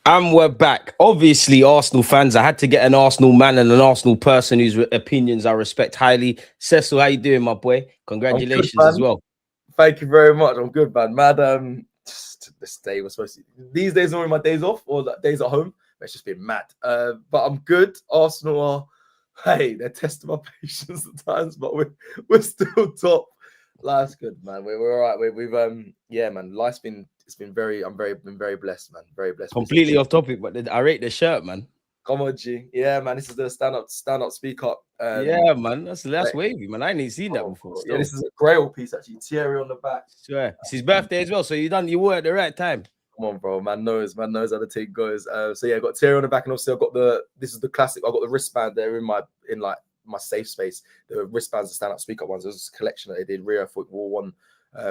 And we're back. Obviously, Arsenal fans. I had to get an Arsenal man and an Arsenal person whose opinions I respect highly. Cecil, how you doing, my boy? I'm good, Congratulations as man. well. Thank you very much. I'm good, man. Mad. This day was supposed to. These days are my days off or days at home. It's just been mad. But I'm good. Arsenal are. Hey, they're testing my patience at times, but we're still top. Life's good, man. We're all right. We've yeah, man. Life's been been very blessed, man. Very blessed. Completely off topic, but I rate the shirt, man. Come on, G. Yeah, man. This is the stand up, speak up. Yeah, man. That's wavy, man. I ain't seen that before. Yeah, this is a Grail piece actually. Thierry on the back. Swear. It's his birthday as well, so you were at the right time. Come on, bro. Man knows how the thing goes. So yeah, I got Thierry on the back, and also I've got this is the classic. I got the wristband there in my safe space. The wristbands, the stand-up speaker ones. There's a collection that they did. Rio Football one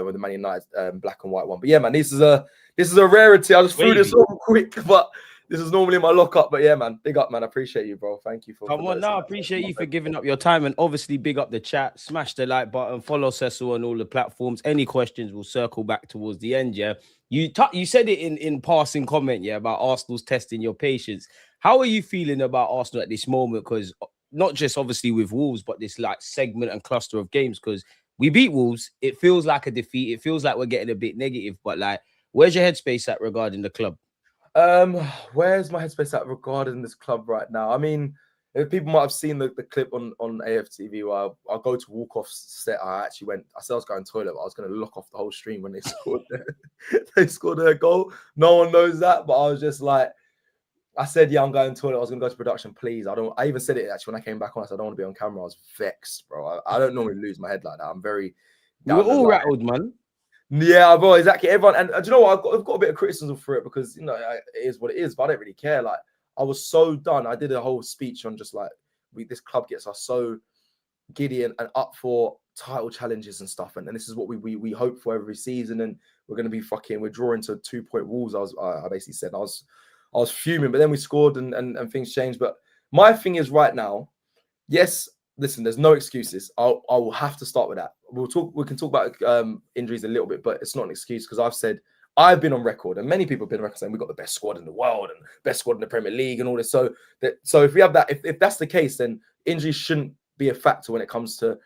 with the Man United black and white one. But yeah, man, this is a rarity. I just threw this on quick, but this is normally my lockup. But yeah, man, big up, man. I appreciate you, bro. Thank you for. Come on, now I appreciate you for giving up your time, and obviously big up the chat. Smash the like button. Follow Cecil on all the platforms. Any questions, we'll circle back towards the end. Yeah, you said it in passing comment. Yeah, about Arsenal's testing your patience. How are you feeling about Arsenal at this moment? Because not just obviously with Wolves, but this like segment and cluster of games. Because we beat Wolves, it feels like a defeat. It feels like we're getting a bit negative. But like, where's your headspace at regarding the club? Where's my headspace at regarding this club right now? I mean, people might have seen the clip on AFTV where I'll go to walk off set. I said I was going to the toilet, but I was going to lock off the whole stream when they scored they scored their goal. No one knows that, but I was just like, I said, yeah, I'm going to the toilet. I was going to go to production, please. I even said it actually when I came back on. I said, I don't want to be on camera. I was vexed, bro. I don't normally lose my head like that. I'm very. We were all rattled, man. Yeah, bro, exactly. Everyone, and do you know what? I've got a bit of criticism for it because it is what it is, but I don't really care. Like, I was so done. I did a whole speech on just like this club gets us so giddy and up for title challenges and stuff, and this is what we hope for every season, and we're gonna be we're drawing to 2-point Wolves. I basically said I was fuming, but then we scored and things changed. But my thing is right now, yes. Listen, there's no excuses. I will have to start with that. We can talk about injuries a little bit, but it's not an excuse because I've been on record, and many people have been on record saying we've got the best squad in the world and best squad in the Premier League and all this. So if we have that, if that's the case, then injuries shouldn't be a factor when it comes to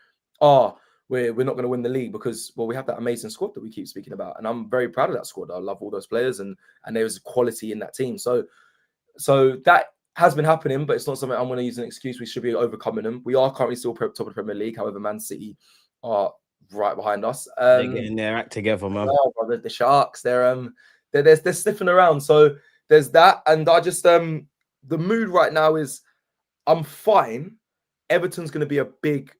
we're not going to win the league because we have that amazing squad that we keep speaking about, and I'm very proud of that squad. I love all those players, and there's quality in that team. So that has been happening, but it's not something I'm going to use an excuse. We should be overcoming them. We are currently still top of the Premier League. However, Man City are right behind us. They're getting their act together, man. The Sharks, they're sniffing around. So there's that, and I just the mood right now is I'm fine. Everton's going to be a big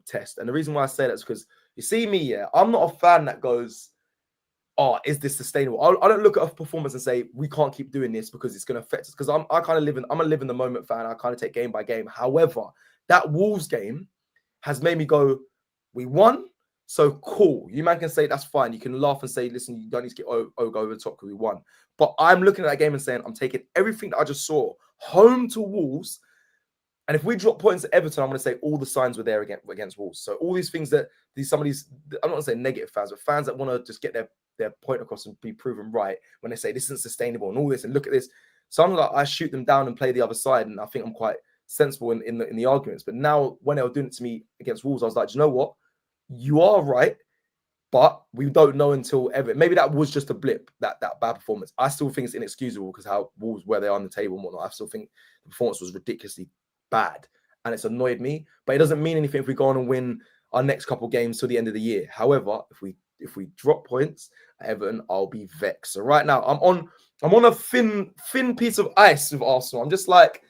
test, and the reason why I say that is because you see me, yeah, I'm not a fan that goes, is this sustainable? I don't look at a performance and say we can't keep doing this because it's going to affect us. Because I'm a live in the moment fan. I kind of take game by game. However, that Wolves game has made me go, we won, so cool. You man can say that's fine. You can laugh and say, listen, you don't need to get over the top because we won. But I'm looking at that game and saying, I'm taking everything that I just saw home to Wolves. And if we drop points at Everton, I'm going to say all the signs were there against Wolves. So all these things that I'm not going to say negative fans, but fans that want to just get their point across and be proven right when they say this isn't sustainable and all this and look at this. So I'm like, I shoot them down and play the other side, and I think I'm quite sensible in the arguments. But now when they were doing it to me against Wolves, I was like, do you know what? You are right, but we don't know until ever. Maybe that was just a blip, that bad performance. I still think it's inexcusable because how Wolves, where they are on the table and whatnot, I still think the performance was ridiculously bad and it's annoyed me. But it doesn't mean anything if we go on and win our next couple games till the end of the year. However, if we drop points at Everton, I'll be vexed. So right now, I'm on a thin piece of ice with Arsenal. I'm just like,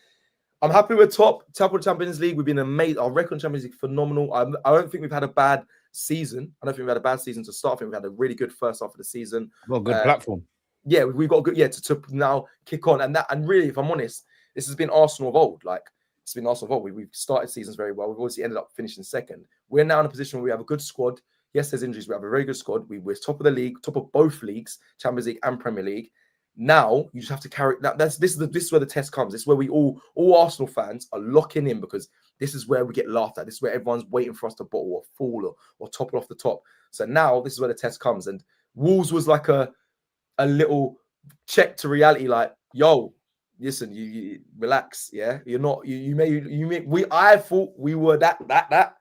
I'm happy we're top of the Champions League. We've been amazing. Our record in Champions League phenomenal. I don't think we've had a bad season. I don't think we've had a bad season to start. I think we've had a really good first half of the season. Well, good platform. Yeah, we've got a good to now kick on. And really, if I'm honest, this has been Arsenal of old. Like, it's been Arsenal of old. We've started seasons very well. We've obviously ended up finishing second. We're now in a position where we have a good squad. Yes, there's injuries. We have a very good squad. We're top of the league, top of both leagues, Champions League and Premier League. Now you just have to carry that. This is where the test comes. This is where we all Arsenal fans are locking in because this is where we get laughed at. This is where everyone's waiting for us to bottle or fall or topple off the top. So now this is where the test comes. And Wolves was like a little check to reality, like, yo, listen, you relax, yeah. You're not, you may I thought we were that.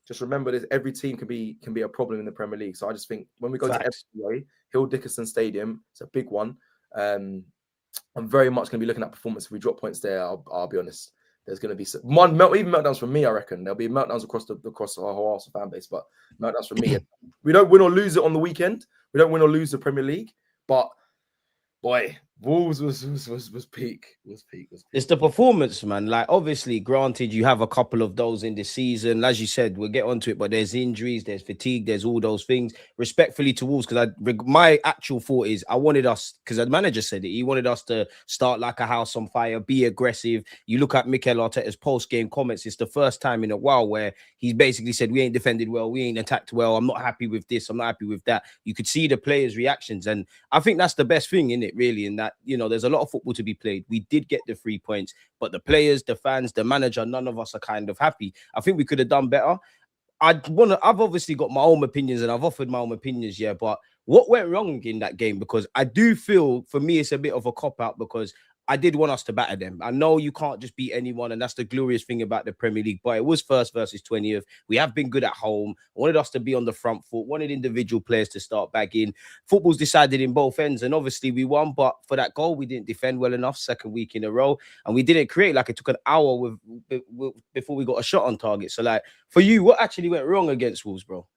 Just remember this, every team can be a problem in the Premier League. So I just think when we go to FCA, Hill Dickinson Stadium, it's a big one. I'm very much going to be looking at performance. If we drop points there, I'll be honest. There's going to be even meltdowns from me. I reckon there'll be meltdowns across our whole Arsenal fan base, but meltdowns from me. We don't win or lose it on the weekend. We don't win or lose the Premier League, but boy, Wolves was peak. Was peak. It's the performance, man. Like, obviously, granted, you have a couple of those in the season. As you said, we'll get onto it, but there's injuries, there's fatigue, there's all those things. Respectfully to Wolves, because my actual thought is I wanted us, because the manager said it, he wanted us to start like a house on fire, be aggressive. You look at Mikel Arteta's post-game comments, it's the first time in a while where he's basically said, we ain't defended well, we ain't attacked well, I'm not happy with this, I'm not happy with that. You could see the players' reactions, and I think that's the best thing, in it, really, in that, you know, there's a lot of football to be played. We did get the 3 points, but the players, the fans, the manager, none of us are kind of happy. I think we could have done better. I've obviously got my own opinions, and I've offered my own opinions, yeah, but what went wrong in that game? Because I do feel, for me, it's a bit of a cop-out, because I did want us to batter them. I know you can't just beat anyone, and that's the glorious thing about the Premier League, but it was first versus 20th. We have been good at home. I wanted us to be on the front foot, wanted individual players to start bagging. Football's decided in both ends, and obviously we won, but for that goal, we didn't defend well enough, second week in a row, and we didn't create. Like, it took an hour before we got a shot on target. So, like, for you, what actually went wrong against Wolves, bro?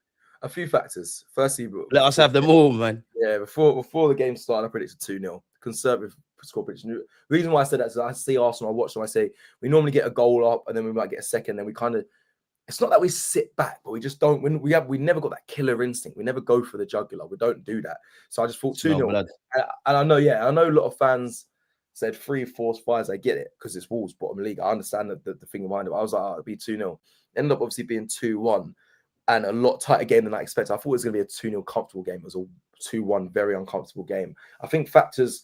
A few factors. Firstly, let us have them all, man. Yeah, before the game started, I predicted 2-0. Conservative score prediction. The reason why I said that is I see Arsenal, I watch them, I say we normally get a goal up and then we might get a second. Then we kind of, it's not that we sit back, but we just don't. We never got that killer instinct. We never go for the jugular. We don't do that. So I just thought 2-0. And I know, I know a lot of fans said 3, 4, 5s. I get it because it's Wolves, bottom league. I understand the thing behind it. I was like, it'd be 2-0. Ended up obviously being 2-1. And a lot tighter game than I expected. I thought it was going to be a 2-0 comfortable game. It was a 2-1 very uncomfortable game. I think factors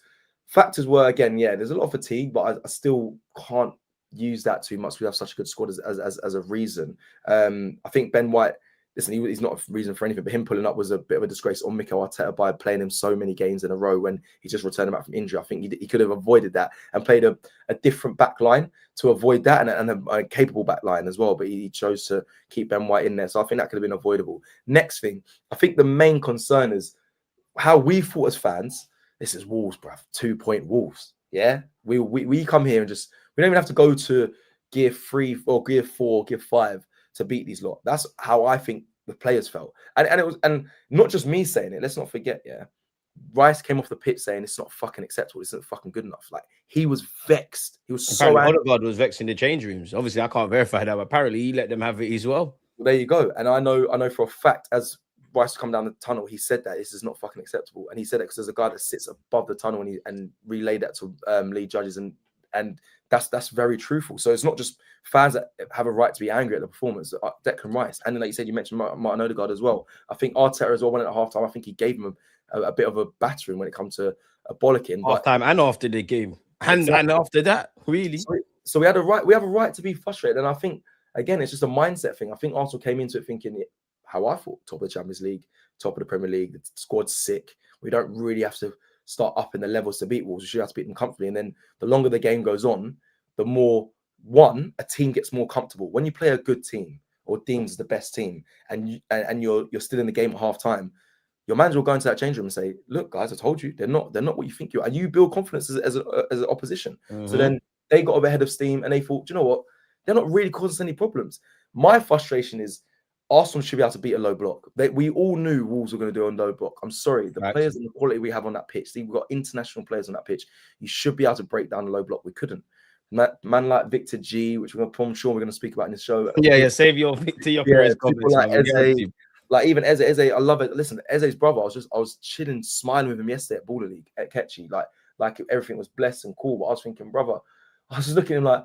were, again, yeah, there's a lot of fatigue, but I still can't use that too much. We have such a good squad as a reason. I think Ben White, listen, he's not a reason for anything, but him pulling up was a bit of a disgrace on Mikel Arteta by playing him so many games in a row when he just returned back from injury. I think he could have avoided that and played a different back line to avoid that, and a capable back line as well, but he chose to keep Ben White in there. So I think that could have been avoidable. Next thing, I think the main concern is how we thought as fans. This is Wolves, bruv. 2-point Wolves. Yeah, we come here and just, we don't even have to go to gear 3 or gear 4, gear 5 to beat these lot. That's how I think the players felt, and it was, and not just me saying it. Let's not forget, yeah, Rice came off the pitch saying it's not fucking acceptable. This isn't fucking good enough. Like, he was vexed. He was so angry. Odegaard was vexed in the change rooms. Obviously, I can't verify that, but apparently he let them have it as well. Well, there you go. And I know for a fact, as Rice come down the tunnel, he said that this is not fucking acceptable, and he said it because there's a guy that sits above the tunnel and relayed that to lead judges, and that's very truthful. So it's not just fans that have a right to be angry at the performance. Declan Rice, and then like you said, you mentioned Martin Odegaard as well. I think Arteta as well went at halftime. I think he gave him a bit of a battering when it comes to a bollocking. Halftime and after the game, and after that, really. So we have a right to be frustrated, and I think again it's just a mindset thing. I think Arsenal came into it thinking how I thought: top of the Champions League, top of the Premier League. The squad's sick. We don't really have to start up in the levels to beat Wolves. We should have to beat them comfortably. And then the longer the game goes on, the more a team gets more comfortable. When you play a good team or deems the best team, and you're still in the game at half time, your manager will go into that change room and say, "Look, guys, I told you they're not what you think you are." And you build confidence as an opposition. Mm-hmm. So then they got a bit ahead of steam and they thought, you know what? They're not really causing us any problems. My frustration is Arsenal should be able to beat a low block. We all knew Wolves were going to do a low block. I'm sorry, the players and the quality we have on that pitch. See, we've got international players on that pitch. You should be able to break down a low block. We couldn't. Man like Victor G, which I'm sure we're going to speak about in this show. Yeah, save your Victor Gyökeres comments. Like Eze, like even Eze, I love it. Listen, Eze's brother, I was chilling, smiling with him yesterday at Baller League at Ketchy. Like everything was blessed and cool. But I was thinking, brother, I was just looking at him like,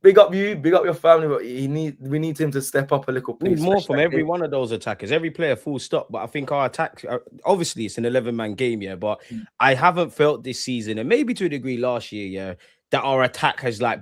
big up you, big up your family, but we need him to step up a little, please. We need more from every one of those attackers, every player, full stop. But I think our attack, obviously it's an 11-man game, yeah, but I haven't felt this season, and maybe to a degree last year, yeah, that our attack has like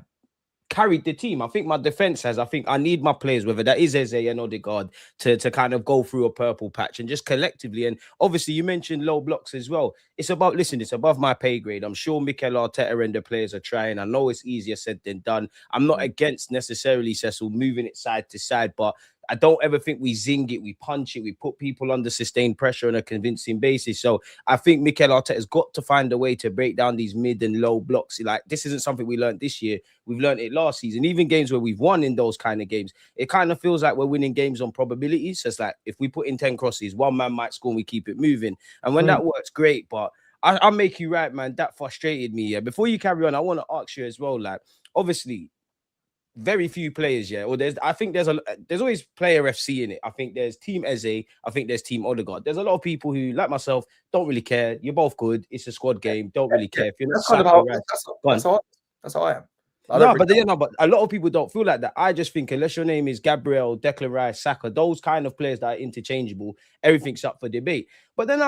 carried the team. I think my defense has. I think I need my players, whether that is Eze and Odegaard, to kind of go through a purple patch and just collectively. And obviously, you mentioned low blocks as well. It's about, listen, it's above my pay grade. I'm sure Mikel Arteta and the players are trying. I know it's easier said than done. I'm not against necessarily, Cecil, moving it side to side, but I don't ever think we zing it, we punch it, we put people under sustained pressure on a convincing basis. So I think Mikel Arteta has got to find a way to break down these mid and low blocks. Like, this isn't something we learned this year. We've learned it last season. Even games where we've won in those kind of games, it kind of feels like we're winning games on probabilities. So it's like, if we put in 10 crosses, one man might score and we keep it moving. And when that works, great. But I'll make you right, man. That frustrated me. Yeah. Before you carry on, I want to ask you as well, like, obviously, very few players, yeah. Or I think there's always player FC in it. I think there's Team Eze, I think there's Team Odegaard. There's a lot of people who, like myself, don't really care. You're both good. It's a squad game. Don't really care. If you're not that's how I am. But a lot of people don't feel like that. I just think unless your name is Gabriel, Declan Rice, Saka, those kind of players that are interchangeable, everything's up for debate. But then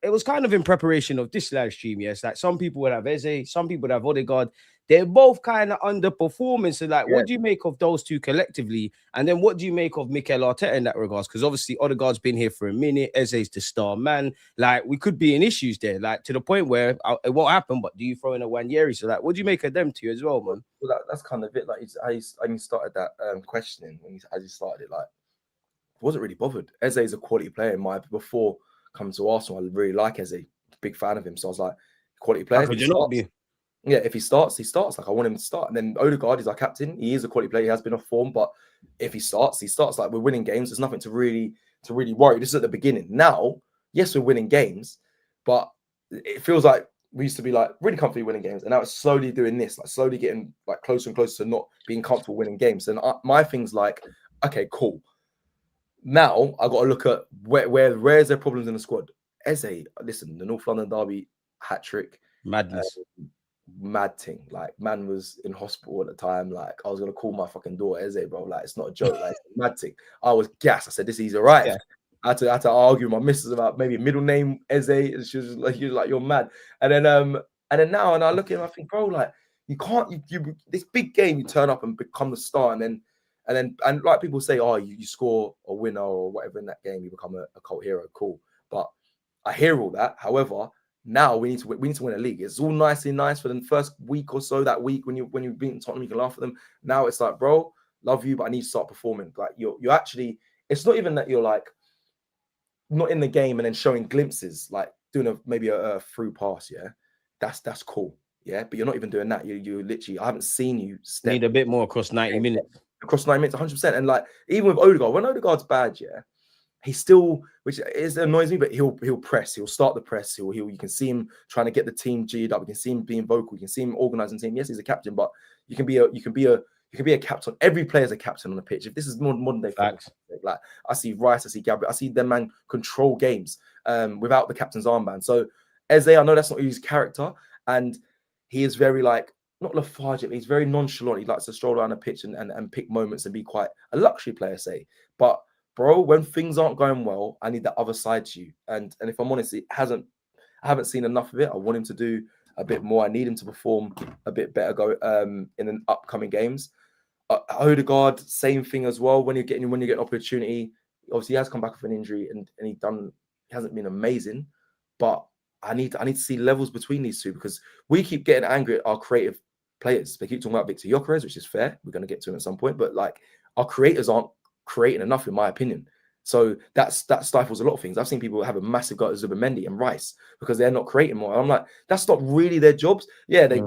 it was kind of in preparation of this live stream. Yes, like some people would have Eze, some people would have Odegaard. They're both kind of underperforming. So, like, what do you make of those two collectively? And then what do you make of Mikel Arteta in that regards? Because obviously Odegaard's been here for a minute. Eze's the star man. Like, we could be in issues there, like to the point where it won't happen. But do you throw in a Wanyeri? So, like, what do you make of them two as well, man? Well, that's kind of it. Like, I started that questioning as you started it. Like, I wasn't really bothered. Eze is a quality player in my before coming to Arsenal. I really like Eze. Big fan of him. So I was like, quality player. Could you not be? Yeah, if he starts, he starts. Like, I want him to start. And then Odegaard is our captain. He is a quality player. He has been off form, but if he starts, he starts. Like, we're winning games. There's nothing to really worry. This is at the beginning. Now, yes, we're winning games, but it feels like we used to be like really comfortably winning games, and now it's slowly doing this, like slowly getting like closer and closer to not being comfortable winning games. And my thing's like, okay, cool. Now I got to look at where's there problems in the squad. Eze, listen, the North London derby hat trick, madness. Mad thing. Like, man was in hospital at the time. Like, I was gonna call my fucking door, Eze, bro. Like, it's not a joke. Like, it's a mad thing. I was gassed. I said, this is arrived. Yeah. I had to argue with my missus about maybe a middle name Eze, and she was like, you're mad. And then now, and I look at him, I think, bro, like, you can't, you this big game, you turn up and become the star, and like people say, oh, you score a winner or whatever in that game, you become a cult hero. Cool, but I hear all that. However, now we need to win a league. It's all nicely nice for the first week or so. That week when you've beaten Tottenham, you can laugh at them. Now it's like, bro, love you, but I need to start performing. Like, you're actually. It's not even that you're like not in the game and then showing glimpses, like doing maybe a through pass. Yeah, that's cool. Yeah, but you're not even doing that. You literally. I haven't seen you need a bit more across 90 minutes. Across 90 minutes, 100%. And like, even with Odegaard, when Odegaard's bad, yeah. He still, which is annoys me, but he'll press. He'll start the press. You can see him trying to get the team G'd up. You can see him being vocal. You can see him organizing the team. Yes, he's a captain, but you can be a captain. Every player is a captain on the pitch. If this is modern day football, like, I see Rice, I see Gabriel, I see them man control games without the captain's armband. So Eze, I know that's not his character, and he is very like not lethargic. He's very nonchalant. He likes to stroll around the pitch and pick moments and be quite a luxury player, say, but. Bro, when things aren't going well, I need that other side to you. And if I'm honest, I haven't seen enough of it. I want him to do a bit more. I need him to perform a bit better in the upcoming games. Odegaard, same thing as well. When you get an opportunity, obviously he has come back with an injury and he hasn't been amazing. But I need to see levels between these two, because we keep getting angry at our creative players. They keep talking about Victor Gyökeres, which is fair. We're going to get to him at some point. But like, our creators aren't creating enough, in my opinion. So that stifles a lot of things. I've seen people have a massive go at Zubimendi and Rice because they're not creating more. And I'm like, that's not really their jobs. Yeah, they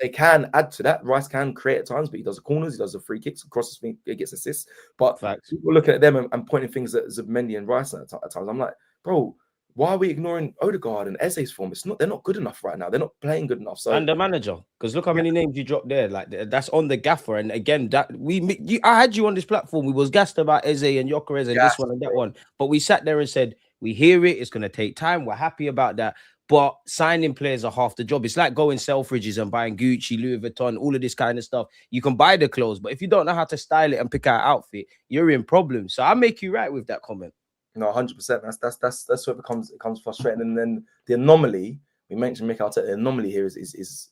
can add to that. Rice can create at times, but he does the corners, he does the free kicks, crosses, he gets assists. But people looking at them and pointing things at Zubimendi and Rice at times. I'm like, bro, why are we ignoring Odegaard and Eze's form? They're not good enough right now. They're not playing good enough. So, and the manager, because look how many names you dropped there. Like, that's on the gaffer. And again, I had you on this platform. We was gassed about Eze and Gyokeres and this one and that one. But we sat there and said, we hear it. It's going to take time. We're happy about that. But signing players are half the job. It's like going Selfridges and buying Gucci, Louis Vuitton, all of this kind of stuff. You can buy the clothes, but if you don't know how to style it and pick out an outfit, you're in problems. So I make you right with that comment. No, 100%. That's what it becomes frustrating. And then the anomaly, we mentioned Mikel Arteta, the anomaly here is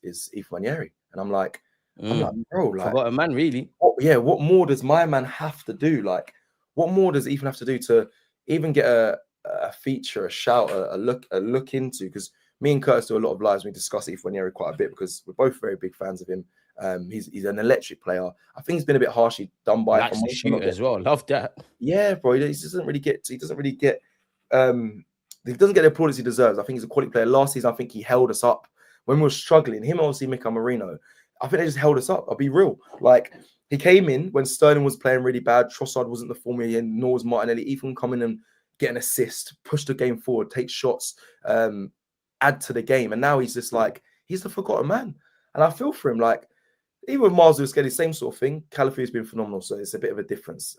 Wanyeri. And I'm like, I'm like, bro, like, forgotten man, really. what more does my man have to do? Like, what more does Ethan have to do to even get a feature, a shout, a look into? Because me and Curtis do a lot of lives. We discuss Ethan Wanyeri quite a bit because we're both very big fans of him. He's an electric player. I think he's been a bit harshly done by. Likes to shoot as well. Love that. Yeah, bro. He doesn't really get. He doesn't get the plaudits he deserves. I think he's a quality player. Last season, I think he held us up when we were struggling. Him, obviously, Mika Marino. I think they just held us up. I'll be real. Like, he came in when Sterling was playing really bad. Trossard wasn't the form he in, nor was Martinelli. Ethan come in and get an assist, push the game forward, take shots, add to the game. And now he's just like, he's the forgotten man. And I feel for him. Like, even with Miles Lewis, the same sort of thing. Calafiori's been phenomenal, so it's a bit of a difference.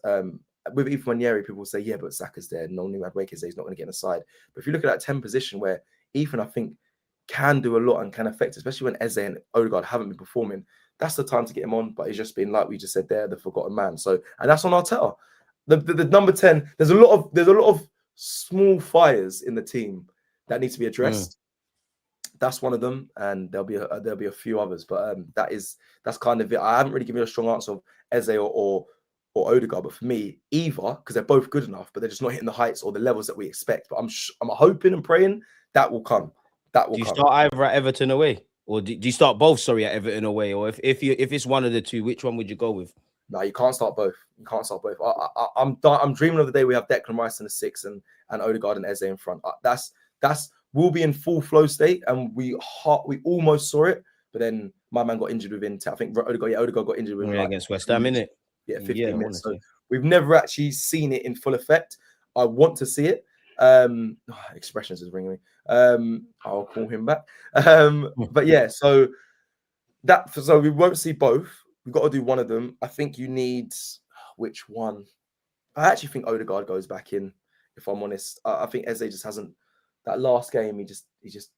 With Ethan Wanyeri, people say, yeah, but Saka's there. No new Madueke says he's not going to get in the side. But if you look at that 10 position where Ethan, I think, can do a lot and can affect, especially when Eze and Odegaard haven't been performing, that's the time to get him on. But he's just been, like we just said there, the forgotten man. So, and that's on Arteta. The number 10, there's a lot of small fires in the team that need to be addressed. That's one of them, and there'll be a few others. But that's kind of it. I haven't really given you a strong answer of Eze or Odegaard, but for me, either, because they're both good enough, but they're just not hitting the heights or the levels that we expect. But I'm hoping and praying that will come. Do you start either at Everton away, or do you start both? Sorry, at Everton away, or if it's one of the two, which one would you go with? No, you can't start both. You can't start both. I'm dreaming of the day we have Declan Rice in the 6 and Odegaard and Eze in front. We'll be in full flow state, and we almost saw it, but then my man got injured within. I think Odegaard got injured within against West Ham, innit? Yeah, 15 minutes. So we've never actually seen it in full effect. I want to see it. Expressions is ringing me. I'll call him back. But yeah, so we won't see both. We've got to do one of them. I think you need which one? I actually think Odegaard goes back in, if I'm honest. I think Eze just hasn't. That last game, he just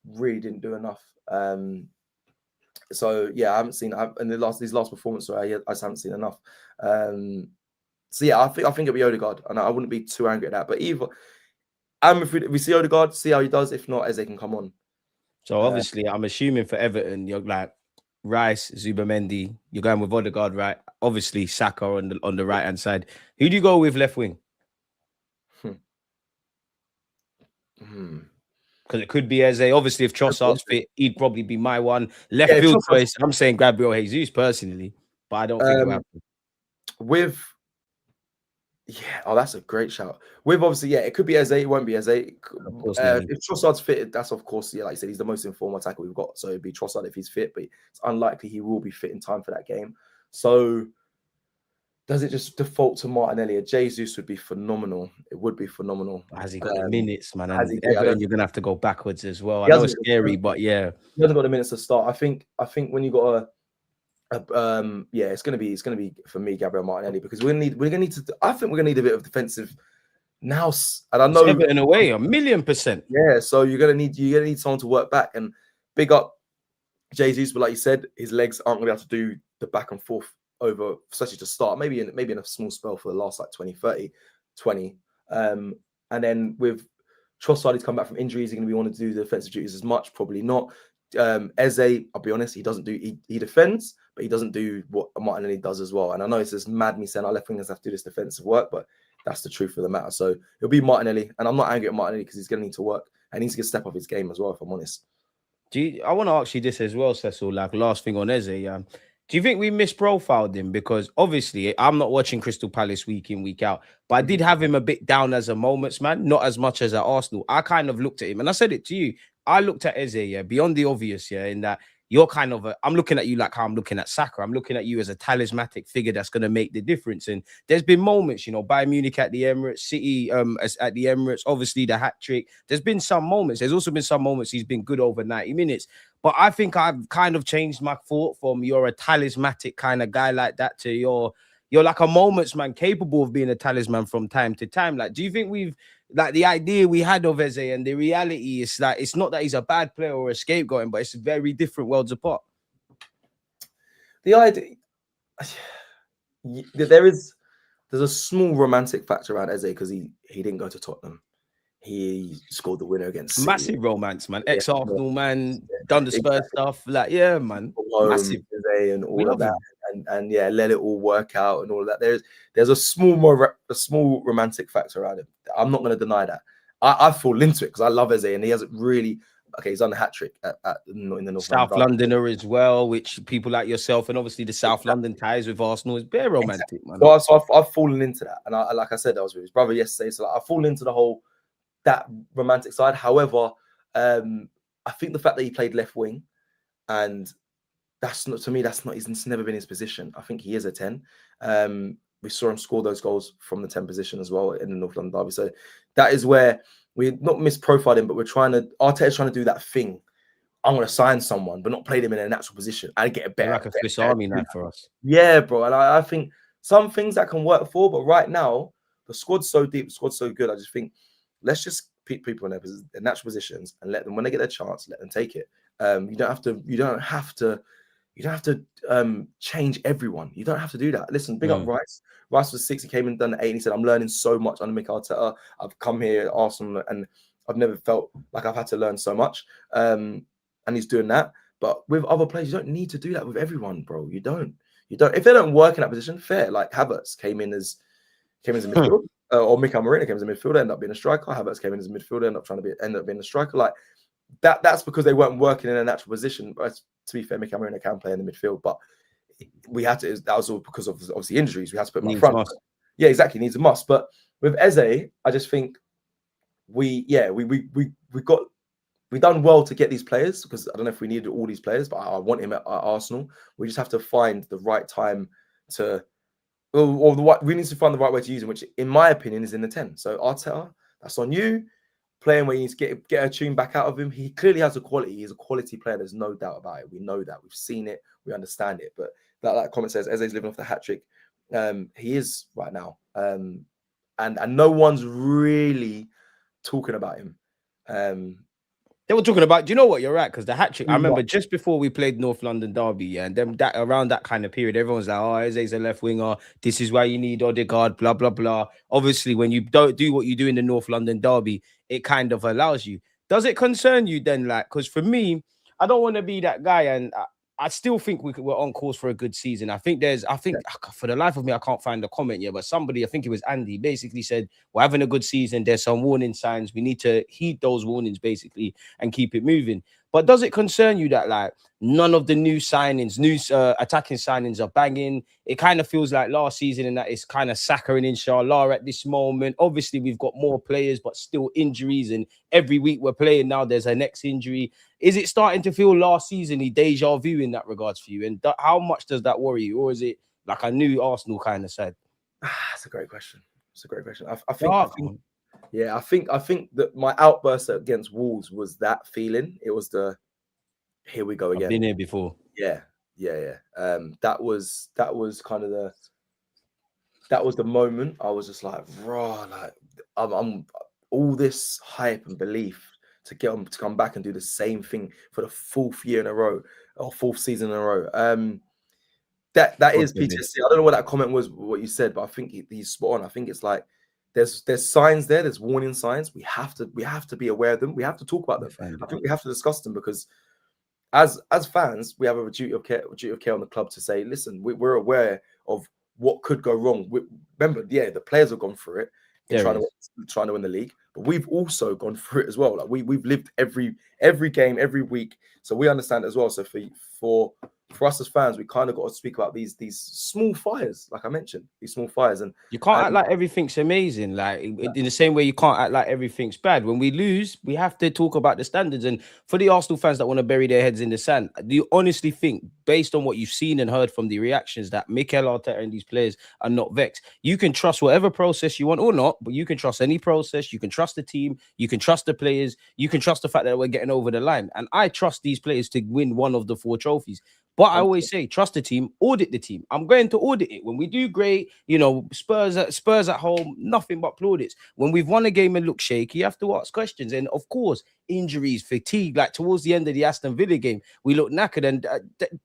really didn't do enough. So yeah, I haven't seen in these last performances. I just haven't seen enough. So yeah, I think it'll be Odegaard, and I wouldn't be too angry at that. But either, if we see Odegaard, see how he does. If not, Eze can come on. So obviously, I'm assuming for Everton, you're like Rice, Zubamendi. You're going with Odegaard, right? Obviously, Saka on the right hand side. Who do you go with left wing? Because it could be Eze. Obviously, if Trossard's fit, he'd probably be my one. Left field choice, I'm saying Gabriel Jesus personally, but I don't think it'll happen. That's a great shout. Obviously, it could be Eze. It won't be Eze. If Trossard's fit, that's of course, like I said, he's the most informed attacker we've got. So it'd be Trossard if he's fit, but it's unlikely he will be fit in time for that game. So does it just default to Martinelli? Jesus would be phenomenal. It would be phenomenal. Has he got the minutes, man? And Everton, you're gonna have to go backwards as well. I know it's scary, but yeah, he hasn't got the minutes to start. I think when you got it's gonna be for me Gabriel Martinelli, because we're gonna need to. I think we're gonna need a bit of defensive now, and I know Everton away 1,000,000%. Yeah, so you're gonna need someone to work back, and big up Jesus, but like you said, his legs aren't gonna be able to do the back and forth over, especially to start, maybe in a small spell for the last like 20. And then with Trossard, he's come back from injuries. He's going to be wanting to do the defensive duties as much, probably not. Eze, I'll be honest, he defends, but he doesn't do what Martinelli does as well. And I know it's just mad me saying our left wingers have to do this defensive work, but that's the truth of the matter. So it'll be Martinelli, and I'm not angry at Martinelli because he's going to need to work and he needs to get a step up his game as well, if I'm honest. I want to ask you this as well, Cecil, like last thing on Eze. Do you think we misprofiled him? Because obviously I'm not watching Crystal Palace week in, week out, but I did have him a bit down as a moments man, not as much as at Arsenal. I kind of looked at him, and I said it to you. I looked at Eze, beyond the obvious, in that you're kind of I'm looking at you like how I'm looking at Saka. I'm looking at you as a talismanic figure that's going to make the difference. And there's been moments, Bayern Munich at the Emirates, City at the Emirates, obviously the hat trick. There's been some moments. There's also been some moments he's been good over 90 minutes. But I think I've kind of changed my thought from you're a talismanic kind of guy like that to you're like a moments man, capable of being a talisman from time to time. Like, do you think we've like the idea we had of Eze and the reality is like it's not that he's a bad player or a scapegoat, but it's very different worlds apart? The idea there's a small romantic factor around Eze because he didn't go to Tottenham. He scored the winner against City. Massive romance, man. Ex-Arsenal man, done the Spurs stuff. Like, yeah, man. Massive. And all of that. And yeah, let it all work out and all of that. There's a small romantic factor around it. I'm not going to deny that. I fall into it because I love Eze, and he hasn't really. Okay, he's done a hat trick in the North South Londoner as well, which people like yourself and obviously the South London ties with Arsenal is very romantic, man. So I've fallen into that, and like I said, I was with his brother yesterday, so like, I've fallen into the whole that romantic side. However, I think the fact that he played left wing, and that's not, to me, that's not, he's never been his position. I think he is a 10. We saw him score those goals from the 10 position as well in the North London derby. So that is where we're not misprofiled him, but Arteta's trying to do that thing. I'm going to sign someone, but not play them in a natural position and get a better. Like a Swiss Army knife for us. Yeah, bro. And I think some things that can work for, but right now, the squad's so deep, the squad's so good. I just think let's just pick people in their natural positions and let them, when they get their chance, let them take it. You don't have to change everyone. You don't have to do that. Listen, big up Rice. Rice was 6. He came and done 8. And he said, "I'm learning so much under Mikel Arteta. I've come here at Arsenal and I've never felt like I've had to learn so much." And he's doing that. But with other players, you don't need to do that with everyone, bro. You don't. If they don't work in that position, fair. Like Havertz came in as a midfielder, or Mikel Marino came as a midfielder, ended up being a striker. Havertz came in as a midfielder, ended up being a striker. Like that's because they weren't working in a natural position. But to be fair, Mikel Marino can play in the midfield, but we had to. That was all because of obviously injuries. We had to put him up front. Yeah, exactly. Needs a must. But with Eze, I just think we done well to get these players, because I don't know if we needed all these players, but I want him at Arsenal. We just have to find the right time to, we need to find the right way to use him, which in my opinion is in the 10. So Arteta, that's on you. Playing where you need to get a tune back out of him. He clearly has a quality. He's a quality player. There's no doubt about it. We know that. We've seen it. We understand it. But that comment says Eze's living off the hat trick. He is right now. And no one's really talking about him. They were talking about, do you know what? You're right, because the hat trick, I remember just before we played North London derby, and then around that kind of period, everyone's like, "Oh, Eze's a left winger. This is why you need Odegaard, blah, blah, blah." Obviously, when you don't do what you do in the North London derby, it kind of allows you. Does it concern you then? Like, because for me, I don't want to be that guy, and I still think we're on course for a good season. I think for the life of me, I can't find the comment yet, but somebody, I think it was Andy, basically said, "We're having a good season. There's some warning signs. We need to heed those warnings, basically, and keep it moving." But does it concern you that like none of the new signings, attacking signings are banging? It kind of feels like last season, and that it's kind of Saka and Inshallah at this moment. Obviously, we've got more players, but still injuries, and every week we're playing now, there's a next injury. Is it starting to feel last season-y deja vu in that regards for you? And how much does that worry you? Or is it like a new Arsenal kind of side? That's a great question. I think that my outburst against Wolves was that feeling. It was the here we go again. I've been here before. Yeah. That was kind of the moment. I was just like, raw, like I'm all this hype and belief to get them to come back and do the same thing for the 4th year in a row, or 4th season in a row. That is PTSD. I don't know what that comment was, what you said, but I think he's spot on. I think it's like there's signs there, there's warning signs. We have to be aware of them. We have to talk about them. I think we have to discuss them, because as fans, we have a duty of care on the club to say, listen, we're aware of what could go wrong. Remember, the players have gone through it in trying to win the league, but we've also gone through it as well. Like we've lived every game, every week, so we understand it as well. So for us as fans, we kind of got to speak about these small fires, like I mentioned, these small fires. And you can't act like everything's amazing. Like in the same way, you can't act like everything's bad. When we lose, we have to talk about the standards. And for the Arsenal fans that want to bury their heads in the sand, do you honestly think, based on what you've seen and heard from the reactions, that Mikel Arteta and these players are not vexed? You can trust whatever process you want or not, but you can trust any process. You can trust the team. You can trust the players. You can trust the fact that we're getting over the line. And I trust these players to win one of the 4 trophies. But I always say, trust the team, audit the team. I'm going to audit it. When we do great, Spurs at home, nothing but plaudits. When we've won a game and look shaky, you have to ask questions. And of course, injuries, fatigue. Like towards the end of the Aston Villa game, we looked knackered. And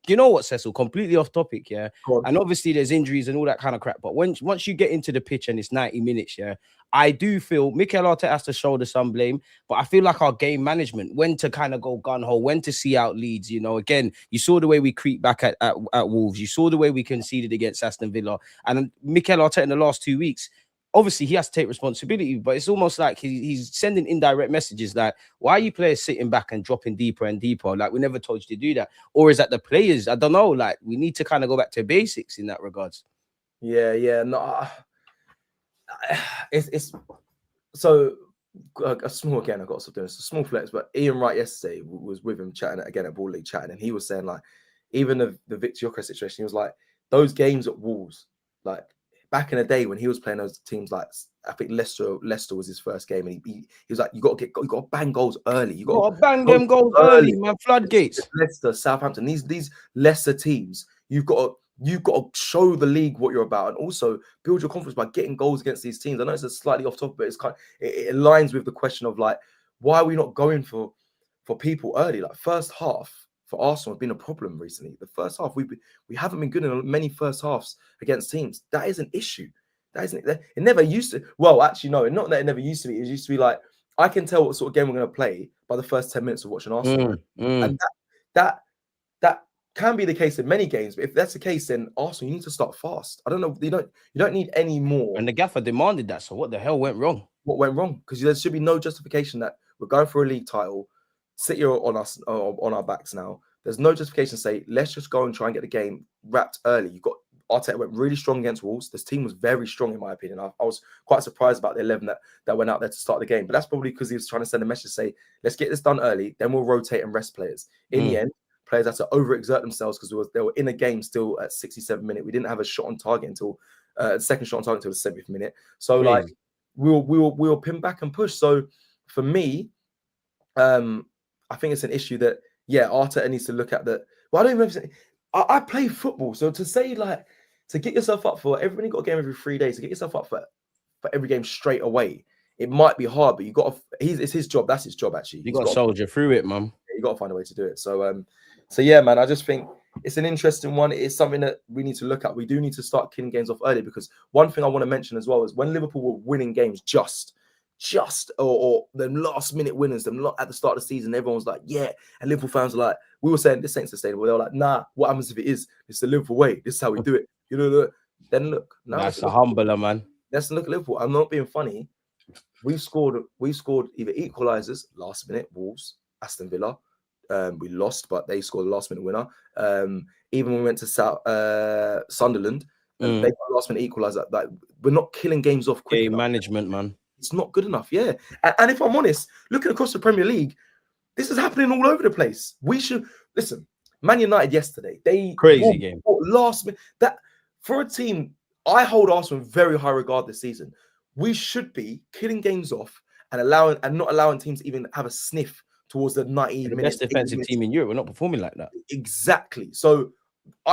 you know what, Cecil? Completely off topic, yeah. And obviously there's injuries and all that kind of crap. But once you get into the pitch and it's 90 minutes, yeah, I do feel Mikel Arteta has to shoulder some blame, but I feel like our game management, when to kind of go gun ho, when to see out leads. You know, again, you saw the way we creep back at Wolves. You saw the way we conceded against Aston Villa. And Mikel Arteta in the last 2 weeks, obviously he has to take responsibility, but it's almost like he's sending indirect messages like, why are you players sitting back and dropping deeper and deeper? Like, we never told you to do that. Or is that the players? I don't know. Like, we need to kind of go back to basics in that regards. Yeah. No, it's so a small, again, I got something. It's a small flex, but Ian Wright yesterday was with him chatting again at Ball League chatting, and he was saying like, even the Victor Gyökeres situation, he was like, those games at Wolves, like back in the day when he was playing those teams, like I think Leicester was his first game, and he was like, you got to bang goals early. You got to bang them goals early, man. Floodgates. Leicester, Southampton, these lesser teams, you've got to show the league what you're about, and also build your confidence by getting goals against these teams. I know it's a slightly off topic, but it's it aligns with the question of like, why are we not going for people early? Like first half for Arsenal has been a problem recently. The first half we haven't been good in many first halves against teams. That is an issue. It never used to. Well, actually, no, not that it never used to be. It used to be like, I can tell what sort of game we're going to play by the first 10 minutes of watching Arsenal, and that can be the case in many games, but if that's the case, then Arsenal, you need to start fast. I don't know. You don't need any more. And the gaffer demanded that. So what the hell went wrong? What went wrong? Because there should be no justification that we're going for a league title, sit here on us on our backs now. There's no justification to say, let's just go and try and get the game wrapped early. You got Arteta went really strong against Wolves. This team was very strong, in my opinion. I was quite surprised about the 11 that went out there to start the game, but that's probably because he was trying to send a message to say, let's get this done early, then we'll rotate and rest players. In the end, players had to overexert themselves because they were in a game still at 67 minutes. We didn't have a shot on target until second shot on target until the 70th minute. So like we will pin back and push. So for me, I think it's an issue that Arteta needs to look at that. Well, I don't even say, I play football, so to say like to get yourself up for everybody got a game every 3 days, to get yourself up for every game straight away, it might be hard, but you got to. It's his job. That's his job actually. You got to soldier through it, man. You got to find a way to do it. So yeah, man, I just think it's an interesting one. It's something that we need to look at. We do need to start killing games off early, because one thing I want to mention as well is when Liverpool were winning games or the last minute winners, them at the start of the season, everyone was like, yeah. And Liverpool fans were like, we were saying this ain't sustainable. They were like, nah, what happens if it is? It's the Liverpool way. This is how we do it. You know, then look. Now that's a humbler, man. Let's look at Liverpool. I'm not being funny. We've scored either equalizers last minute, Wolves, Aston Villa. We lost, but they scored the last minute winner. Even when we went to Sunderland, they got last minute equalizer. Like, we're not killing games off quick. Game management, man. It's not good enough. Yeah. And if I'm honest, looking across the Premier League, this is happening all over the place. We should listen. Man United yesterday, crazy game. Last minute. That for a team, I hold Arsenal in very high regard this season. We should be killing games off and not allowing teams to even have a sniff towards the 90 minutes. The best defensive team in Europe. We're not performing like that. Exactly. So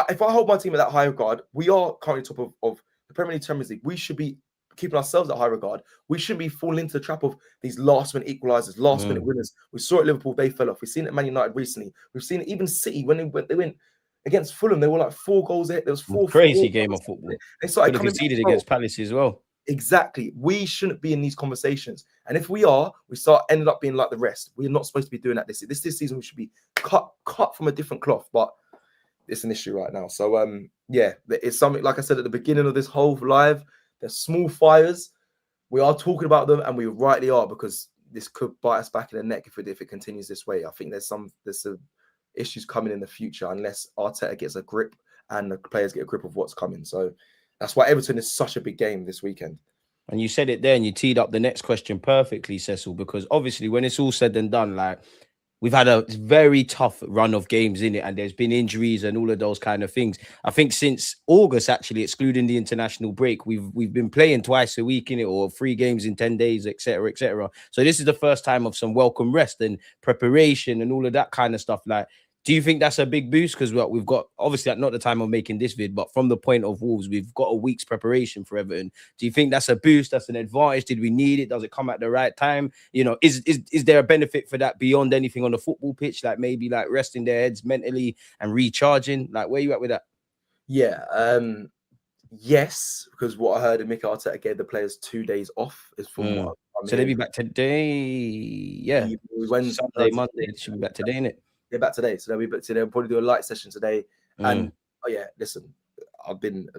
if I hold my team at that high regard, we are currently top of the Premier League, Champions League. We should be keeping ourselves at high regard. We shouldn't be falling into the trap of these last minute equalizers, last minute winners. We saw it Liverpool, they fell off. We've seen it at Man United recently. We've seen it even City when they went against Fulham. They were like 4 goals ahead. There was crazy game of football. They started conceded against Palace as well. Exactly. We shouldn't be in these conversations. And if we are, we ended up being like the rest. We're not supposed to be doing that this season. We should be cut from a different cloth, but it's an issue right now. So it's something, like I said at the beginning of this whole live, there's small fires. We are talking about them, and we rightly are, because this could bite us back in the neck if it continues this way. I think there's some issues coming in the future unless Arteta gets a grip and the players get a grip of what's coming. So that's why Everton is such a big game this weekend. And you said it there, and you teed up the next question perfectly, Cecil, because obviously when it's all said and done, like, we've had a very tough run of games in it, and there's been injuries and all of those kind of things. I think since August, actually, excluding the international break, we've been playing twice a week in it, or 3 games in 10 days, etc., etc. So this is the first time of some welcome rest and preparation and all of that kind of stuff. Like, Do you think that's a big boost? Because we've got, obviously at not the time of making this vid, but from the point of Wolves, we've got a week's preparation for Everton. Do you think that's a boost? That's an advantage? Did we need it? Does it come at the right time? You know, is there a benefit for that beyond anything on the football pitch? Like maybe like resting their heads mentally and recharging? Like where you at with that? Yeah. Yes, because what I heard of Mikel Arteta gave the players 2 days off is from what I'm So they'll be back today. Yeah. Sunday, Monday. They should be back today, innit? They're back today. So they'll probably do a light session today. And oh yeah, listen, I've been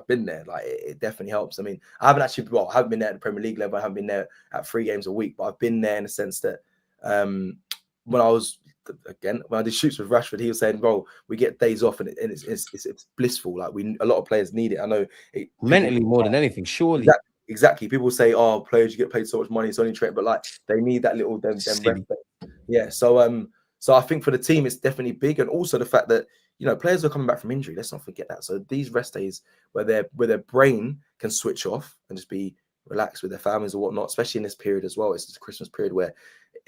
there. Like it definitely helps. I mean, I haven't been there at the Premier League level. I haven't been there at 3 games a week, but I've been there in the sense that when I did shoots with Rashford, he was saying, "Bro, we get days off, and it's blissful. Like a lot of players need it. I know mentally more than anything, surely." Exactly. People say, "Oh, players, you get paid so much money, it's only training," but like they need that little them rest. Yeah. So I think for the team, it's definitely big, and also the fact that players are coming back from injury. Let's not forget that. So these rest days where their brain can switch off and just be relaxed with their families or whatnot, especially in this period as well. It's this Christmas period where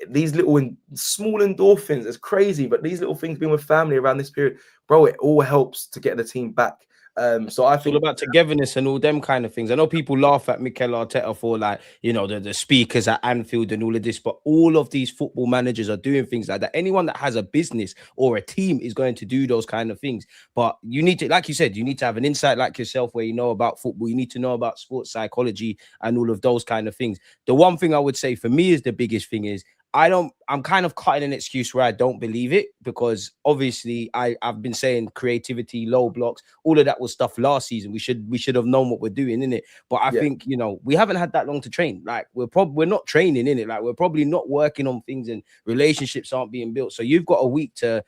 these little small endorphins, it's crazy, but these little things being with family around this period, bro, it all helps to get the team back. So I think all about togetherness and all them kind of things. I know people laugh at Mikel Arteta for like, the speakers at Anfield and all of this, but all of these football managers are doing things like that. Anyone that has a business or a team is going to do those kind of things. But you need to, like you said, you need to have an insight like yourself where you know about football. You need to know about sports psychology and all of those kind of things. The one thing I would say for me is the biggest thing is I'm kind of cutting an excuse where I don't believe it, because obviously I've been saying creativity, low blocks, all of that was stuff last season. We should have known what we're doing, innit? But I think, we haven't had that long to train. Like we're not training, innit? Like we're probably not working on things and relationships aren't being built. So you've got a week to,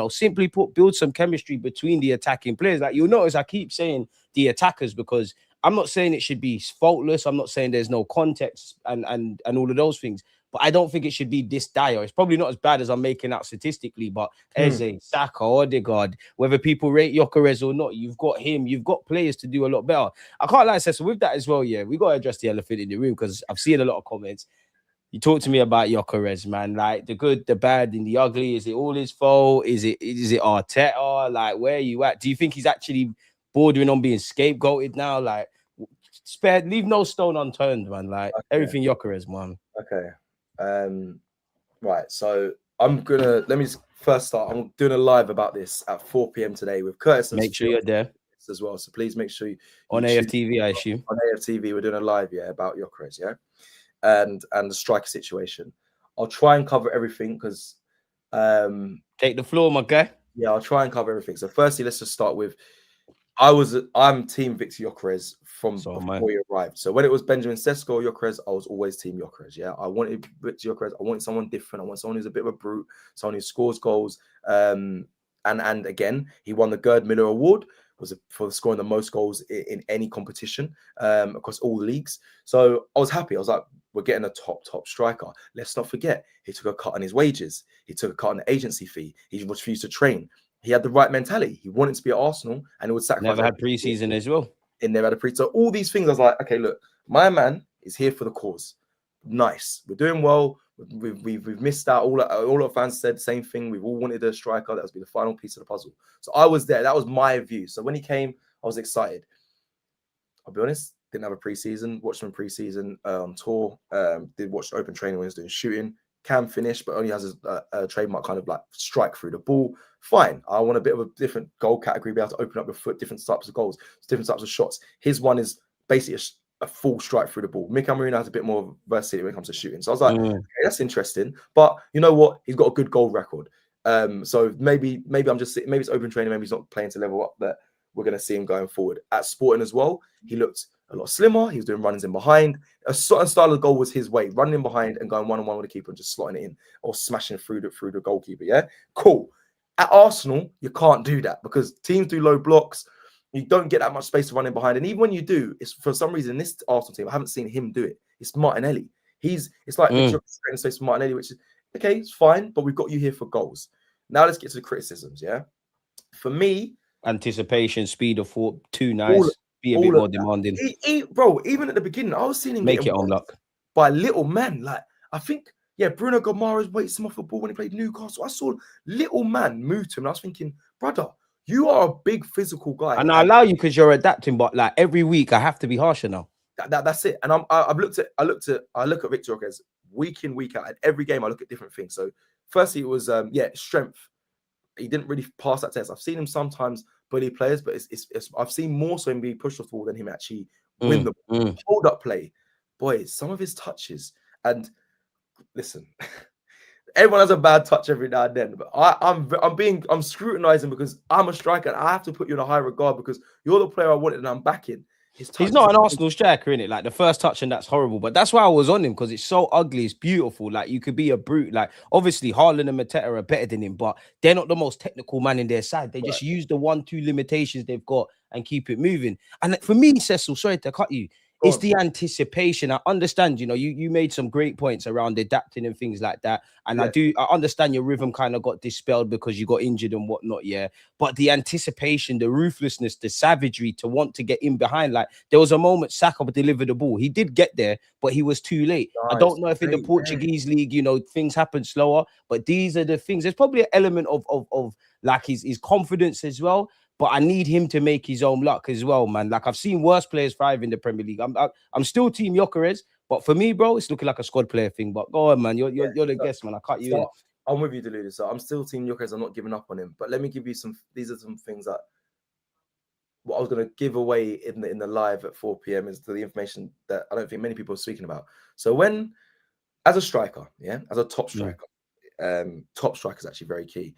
simply build some chemistry between the attacking players. Like you'll notice I keep saying the attackers because I'm not saying it should be faultless. I'm not saying there's no context and all of those things. But I don't think it should be this dire. It's probably not as bad as I'm making out statistically, but Eze, Saka, Odegaard, whether people rate Gyökeres or not, you've got him. You've got players to do a lot better. I can't lie, Cecil, with that as well, yeah, we got to address the elephant in the room because I've seen a lot of comments. You talk to me about Gyökeres, man, like the good, the bad, and the ugly. Is it all his fault? Is it Arteta? Like, where are you at? Do you think he's actually bordering on being scapegoated now? Like, leave no stone unturned, man. Like, everything Gyökeres, man. Okay. Right, so let me just first start. I'm doing a live about this at 4 p.m. today with Curtis. Make sure you're there as well. So please make sure you on AFTV, I assume. On AFTV, we're doing a live, about Gyökeres, and the striker situation. I'll try and cover everything because take the floor, my guy. Yeah, I'll try and cover everything. So firstly, let's just start with I'm team Victor Gyökeres from before he arrived. So when it was Benjamin Sesko Gyökeres, I was always team Gyökeres. Yeah, I wanted Victor Gyökeres. I wanted someone different. I want someone who's a bit of a brute, someone who scores goals. And again, he won the Gerd Miller Award for scoring the most goals in any competition across all the leagues. So I was happy. I was like, we're getting a top striker. Let's not forget, he took a cut on his wages. He took a cut on the agency fee. He refused to train. He had the right mentality. He wanted to be at Arsenal, and he would sacrifice. Never had preseason as well. He never had a preseason. So all these things, I was like, okay, look, my man is here for the cause. Nice, we're doing well. We've missed out. All our fans said the same thing. We've all wanted a striker. That was be the final piece of the puzzle. So I was there. That was my view. So when he came, I was excited. I'll be honest. Didn't have a preseason. Watched him preseason on tour. Did watch the open training when he was doing shooting. Can finish, but only has a trademark kind of like strike through the ball. Fine. I want a bit of a different goal category, be able to open up your foot, different types of goals, different types of shots. His one is basically a full strike through the ball. Mikel Marino has a bit more versatility when it comes to shooting. So I was like, okay, that's interesting. But you know what? He's got a good goal record. So maybe maybe it's open training. Maybe he's not playing to level up that we're going to see him going forward. At Sporting as well, he looked a lot slimmer. He was doing runnings in behind. A certain style of goal was his way, running in behind and going one-on-one with the keeper and just slotting it in or smashing through the goalkeeper. Yeah, cool. At Arsenal, you can't do that because teams do low blocks. You don't get that much space to run in behind. And even when you do, it's for some reason, this Arsenal team, I haven't seen him do it. It's Martinelli. It's like space for Martinelli, which is, okay, it's fine, but we've got you here for goals. Now let's get to the criticisms, yeah? For me... Anticipation, speed of thought, too nice. Be a bit more demanding. Bro, even at the beginning, I was seeing him make it on luck by little men. Like, I think Yeah, Bruno Gomares weights him off the ball when he played Newcastle. I saw little man move to him, and I was thinking, brother, you are a big physical guy. And I allow you because you're adapting, but like every week I have to be harsher now. That's it. And I look at Victor Gyökeres week in, week out. At every game, I look at different things. So firstly, it was strength. He didn't really pass that test. I've seen him sometimes bully players, but I've seen more so him be pushed off the ball than him actually win the hold up play. Boy, some of his touches, and listen, everyone has a bad touch every now and then, but I'm scrutinizing because I'm a striker and I have to put you in a high regard because you're the player I wanted and I'm backing. He's not an Arsenal striker, innit? Like the first touch, and that's horrible. But that's why I was on him, because it's so ugly. It's beautiful. Like you could be a brute. Like obviously Haaland and Mateta are better than him, but they're not the most technical man in their side. They just use the 1-2 limitations they've got and keep it moving. And for me, Cecil, sorry to cut you, it's the anticipation. I understand, you made some great points around adapting and things like that. And I understand your rhythm kind of got dispelled because you got injured and whatnot, yeah. But the anticipation, the ruthlessness, the savagery to want to get in behind. Like there was a moment Saka delivered the ball. He did get there, but he was too late. Nice. I don't know if in the Portuguese league, things happen slower, but these are the things. There's probably an element of like his confidence as well. But I need him to make his own luck as well, man. Like I've seen worse players thrive in the Premier League. I'm still team Gyökeres, but for me, bro, it's looking like a squad player thing. But go on, man. You're the guest, man. I cut you in. I'm with you, Deluded. So I'm still team Gyökeres. I'm not giving up on him. But let me give you these are some things that what I was going to give away in the live at 4 p.m. is the information that I don't think many people are speaking about. So as a striker, as a top striker, top striker is actually very key.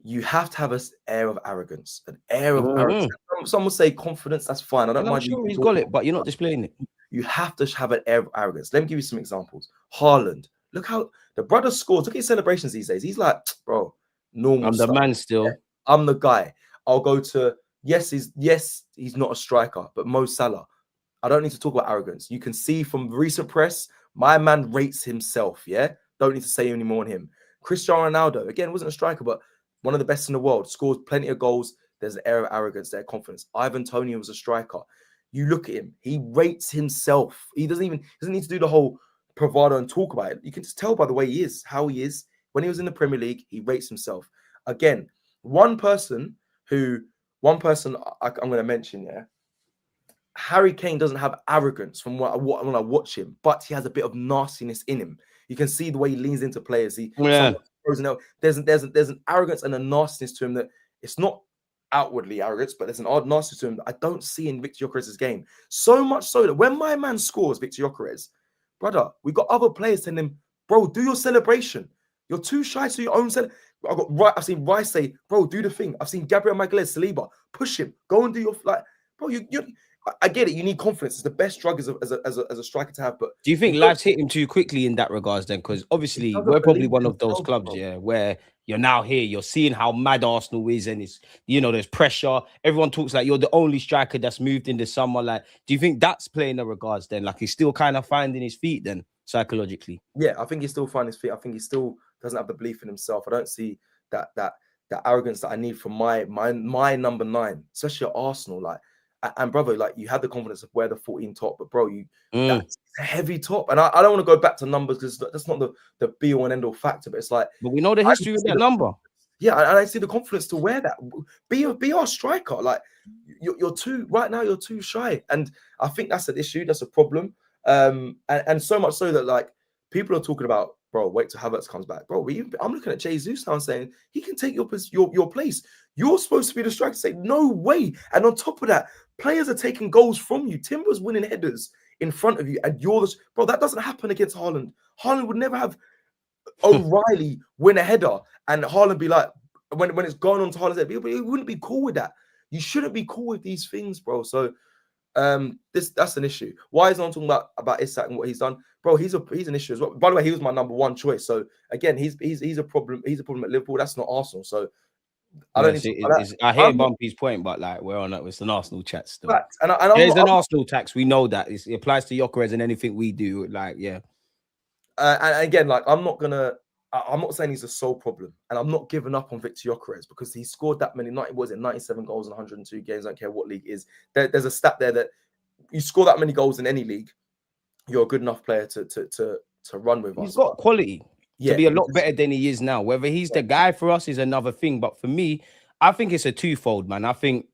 You have to have an air of arrogance, arrogance. Some will say confidence. That's fine. I don't mind. Sure he's got it, but you're not displaying it. You have to have an air of arrogance. Let me give you some examples. Haaland, look how the brother scores. Look at his celebrations these days. He's like, bro, normal. I'm the man still. Yeah, I'm the guy. I'll go to he's not a striker, but Mo Salah. I don't need to talk about arrogance. You can see from recent press, my man rates himself. Yeah, don't need to say any more on him. Cristiano Ronaldo, again, wasn't a striker, but one of the best in the world, scores plenty of goals. There's an air of arrogance, their confidence. Ivan Toney was a striker. You look at him, he rates himself. He doesn't need to do the whole bravado and talk about it. You can just tell by the way he is, how he is. When he was in the Premier League, he rates himself. Again, one person I'm going to mention, Harry Kane doesn't have arrogance from when I watch him, but he has a bit of nastiness in him. You can see the way he leans into players. There's an arrogance and a nastiness to him that it's not outwardly arrogance, but there's an odd nastiness to him that I don't see in Victor Gyökeres' game. So much so that when my man scores, Victor Gyökeres, brother, we got other players telling him, bro, do your celebration. You're too shy to your own celebration. I've seen Rice say, bro, do the thing. I've seen Gabriel Magalhaes, Saliba, push him, go and do your bro. I get it. You need confidence. It's the best drug as a striker to have. But do you think life's hit him too quickly in that regards then? Because obviously we're probably one of those clubs, where you're now here. You're seeing how mad Arsenal is, and it's there's pressure. Everyone talks like you're the only striker that's moved in the summer. Like, do you think that's playing the regards then? Like he's still kind of finding his feet then psychologically? Yeah, I think he's still finding his feet. I think he still doesn't have the belief in himself. I don't see that arrogance that I need from my number 9, especially at Arsenal. Like. And brother, like you had the confidence of wear the 14 top, but bro, that's a heavy top. And I don't want to go back to numbers because that's not the be all and end all factor. But it's like, but we know the history of that number. Yeah, and I see the confidence to wear that. Be our striker. Like you're too right now. You're too shy, and I think that's an issue. That's a problem. And so much so that like people are talking about, bro, wait till Havertz comes back, bro. I'm looking at Jesus now and saying he can take your place. You're supposed to be the striker. Say no way. And on top of that, players are taking goals from you. Timber's winning headers in front of you, and you're the bro. That doesn't happen against Haaland. Haaland would never have O'Reilly win a header and Haaland be like, when it's gone on to Haaland's head, he wouldn't be cool with that. You shouldn't be cool with these things, bro. So that's an issue. Why is no one talking about Isak and what he's done, bro? He's an issue as well. By the way, he was my number 1 choice. So again, he's a problem. He's a problem at Liverpool. That's not Arsenal. So I don't. I hear Bumpy's point, but like we're on that. It's an Arsenal chat still. There's an Arsenal tax. We know that it applies to Gyökeres and anything we do. Like, yeah. And again, like I'm not saying he's the sole problem, and I'm not giving up on Victor Gyökeres because he scored that many. 97 goals in 102 games. I don't care what league it is. There's a stat there that you score that many goals in any league, you're a good enough player to run with. He's got quality. to be a lot better than he is now. Whether he's the guy for us is another thing. But for me, I think it's a twofold, man. I think